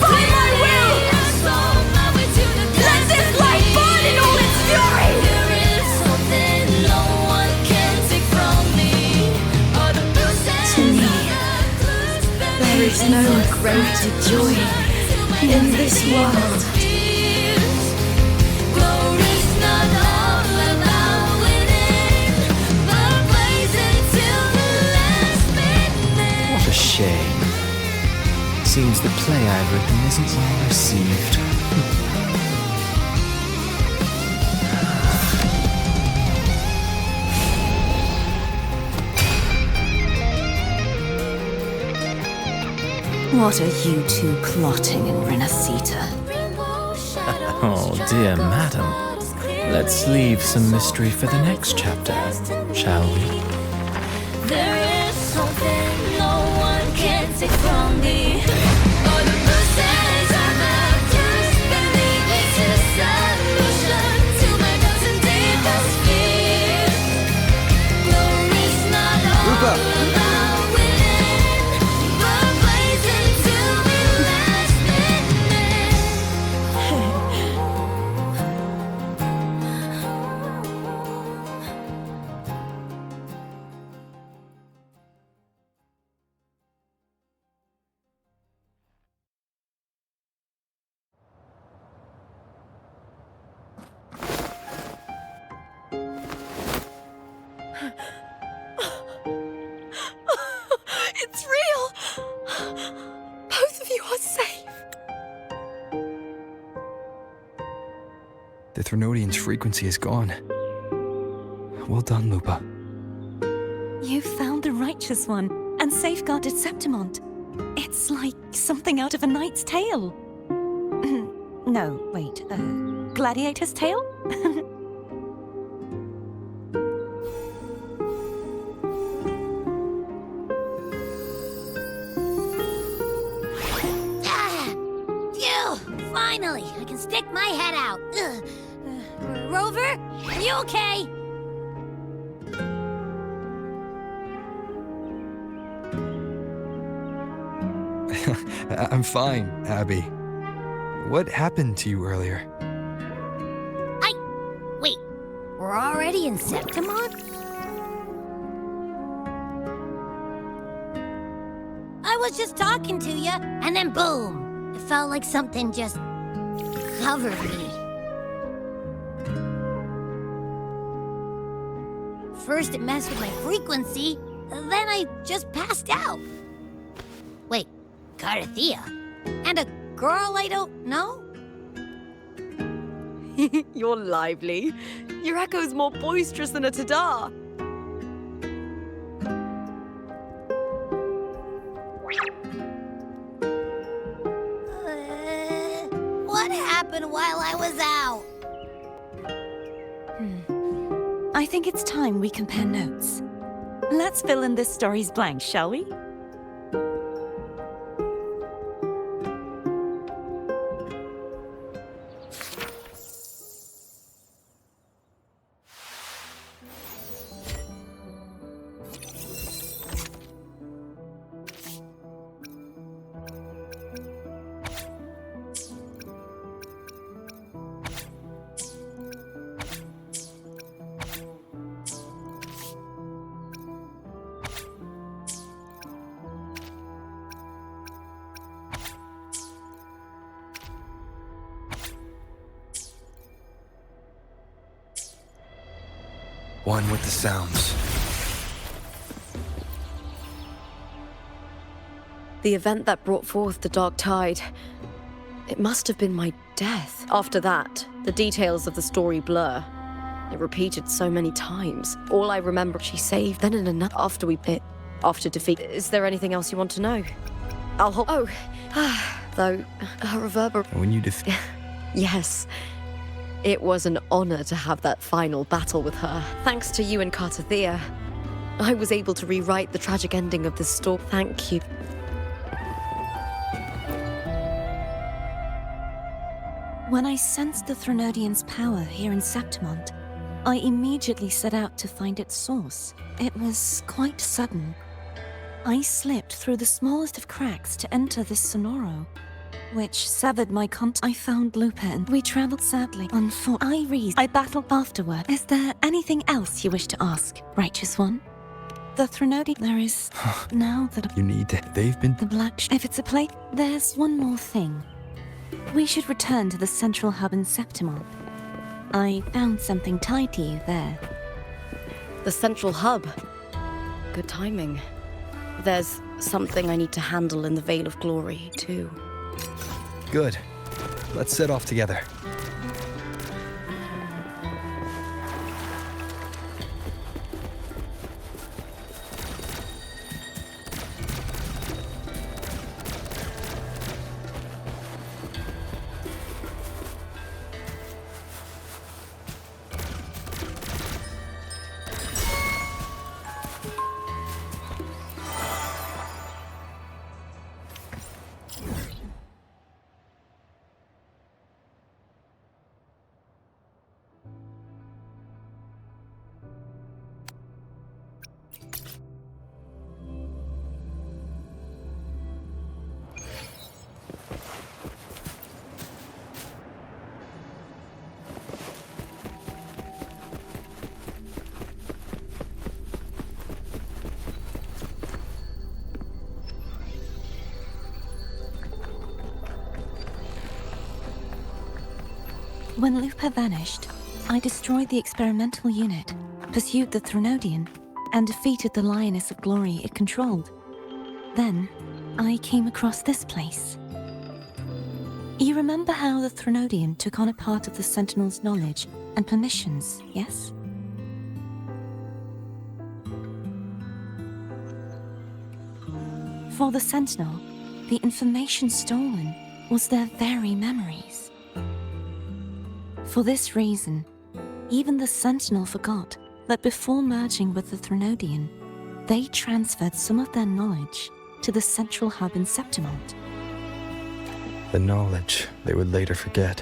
Speaker 1: By my will! Let this light burn in all its fury! To me, there is no greater joy in this world.
Speaker 5: What a shame. Seems the play I've written isn't well received.
Speaker 6: What are you two plotting in Rinascita?
Speaker 5: Oh, dear madam. Let's leave some mystery for the next chapter, shall we?
Speaker 10: There is something no one can take from me. All the bruises I have just beneath is a solution to my doubts and deepest fears. Glory's not all about winning, but blazing to the last minute.
Speaker 1: It's real! Both of you are safe.
Speaker 2: The Threnodian's frequency is gone. Well done, Lupa.
Speaker 6: You found the righteous one and safeguarded Septimont. It's like something out of a knight's tale. No, wait, gladiator's tale?
Speaker 8: Phew! Finally, I can stick my head out. Rover, are you okay?
Speaker 2: I'm fine, Abby. What happened to you earlier?
Speaker 8: Wait, we're already in Septimont? I was just talking to you, and then boom! It felt like something just covered me. First it messed with my frequency, then I just passed out. Wait, Carthea? And a girl I don't know?
Speaker 1: You're lively. Your echo's more boisterous than a tada.
Speaker 8: What happened while I was out?
Speaker 6: I think it's time we compare notes. Let's fill in this story's blanks, shall we?
Speaker 2: One with the sounds.
Speaker 1: The event that brought forth the dark tide. It must have been my death. After that, the details of the story blur. It repeated so many times. All I remember, she saved, then in another after we bit. after defeat. Is there anything else you want to know? I'll hold. Oh, though, her reverberate.
Speaker 2: When you
Speaker 1: Yes. It was an honor to have that final battle with her. Thanks to you and Cartathea, I was able to rewrite the tragic ending of this story. Thank you.
Speaker 6: When I sensed the Threnodian's power here in Septimont, I immediately set out to find its source. It was quite sudden. I slipped through the smallest of cracks to enter this Sonoro, which severed my contact. I found Lupa and we traveled sadly. I battled afterward. Is there anything else you wish to ask, Righteous One? The Threnodian. There is. Now that
Speaker 2: You need to. They've been.
Speaker 6: the black. If it's a plate, there's one more thing. We should return to the central hub in Septimont. I found something tied to you there.
Speaker 1: The central hub. Good timing. There's something I need to handle in the Veil of Glory, too.
Speaker 2: Good. Let's set off together.
Speaker 6: When Lupa vanished, I destroyed the experimental unit, pursued the Threnodian, and defeated the Lioness of Glory it controlled. Then, I came across this place. You remember how the Threnodian took on a part of the Sentinel's knowledge and permissions, yes? For the Sentinel, the information stolen was their very memories. For this reason, even the Sentinel forgot that before merging with the Threnodian, they transferred some of their knowledge to the central hub in Septimont.
Speaker 2: The knowledge they would later forget.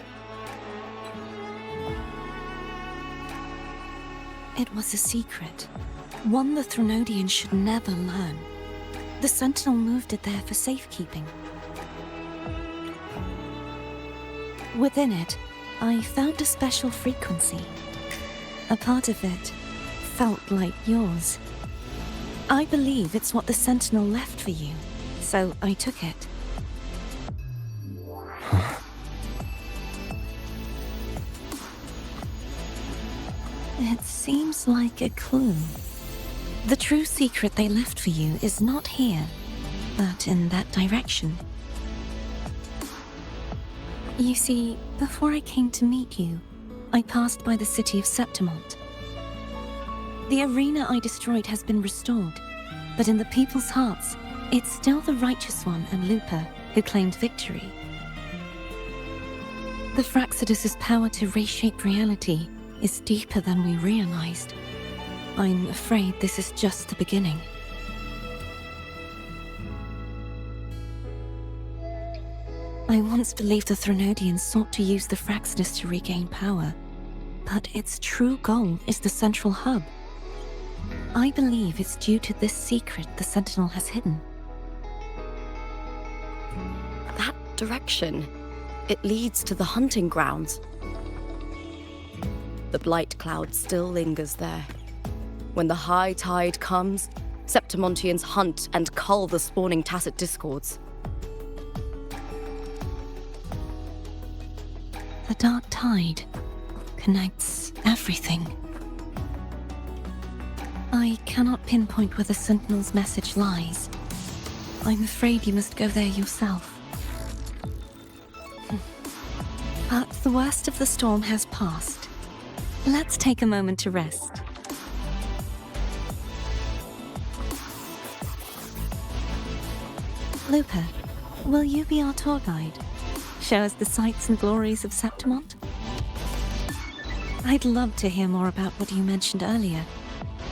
Speaker 6: It was a secret, one the Threnodian should never learn. The Sentinel moved it there for safekeeping. Within it, I found a special frequency. A part of it felt like yours. I believe it's what the Sentinel left for you, so I took it. It seems like a clue. The true secret they left for you is not here, but in that direction. You see, before I came to meet you, I passed by the city of Septimont. The arena I destroyed has been restored, but in the people's hearts, it's still the Righteous One and Lupa who claimed victory. The Fraxidus' power to reshape reality is deeper than we realized. I'm afraid this is just the beginning. I once believed the Threnodians sought to use the Fraxidus to regain power, but its true goal is the central hub. I believe it's due to this secret the Sentinel has hidden.
Speaker 1: That direction, it leads to the hunting grounds. The blight cloud still lingers there. When the high tide comes, Septimontians hunt and cull the spawning tacit discords.
Speaker 6: The dark tide connects everything. I cannot pinpoint where the Sentinel's message lies. I'm afraid you must go there yourself. But the worst of the storm has passed. Let's take a moment to rest. Lupa, will you be our tour guide? Show us the sights and glories of Septimont? I'd love to hear more about what you mentioned earlier.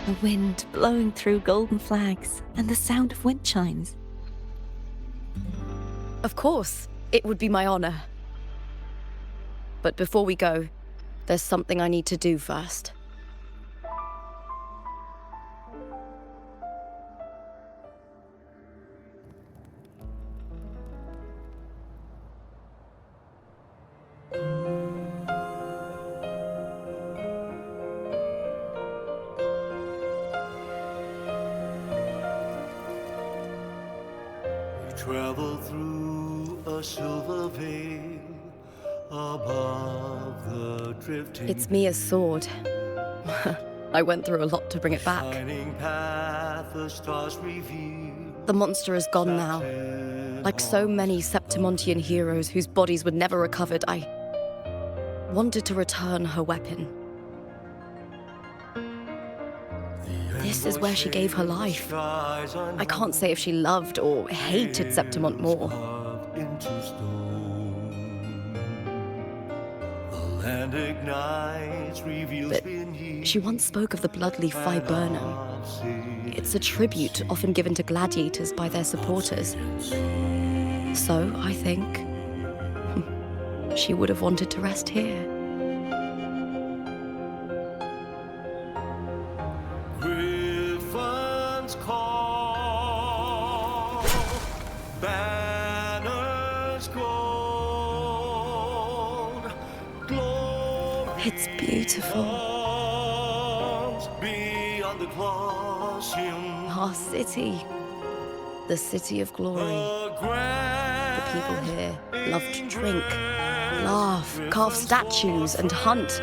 Speaker 6: The wind blowing through golden flags and the sound of wind chimes.
Speaker 1: Of course, it would be my honor. But before we go, there's something I need to do first.
Speaker 11: Travel through a silver veil above the drifting.
Speaker 1: It's Mia's sword. I went through a lot to bring it back.
Speaker 11: Path, the stars reveal.
Speaker 1: The monster is gone now. Like so many Septimontian heroes whose bodies were never recovered, I wanted to return her weapon. This is where she gave her life. I can't say if she loved or hated Septimont more. But she once spoke of the bloodleaf viburnum. It's a tribute often given to gladiators by their supporters. So, I think, she would have wanted to rest here. It's beautiful. Our city. The city of glory. The people here love to drink, laugh, carve statues, and hunt.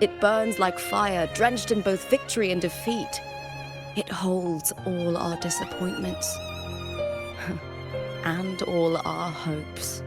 Speaker 1: It burns like fire, drenched in both victory and defeat. It holds all our disappointments and all our hopes.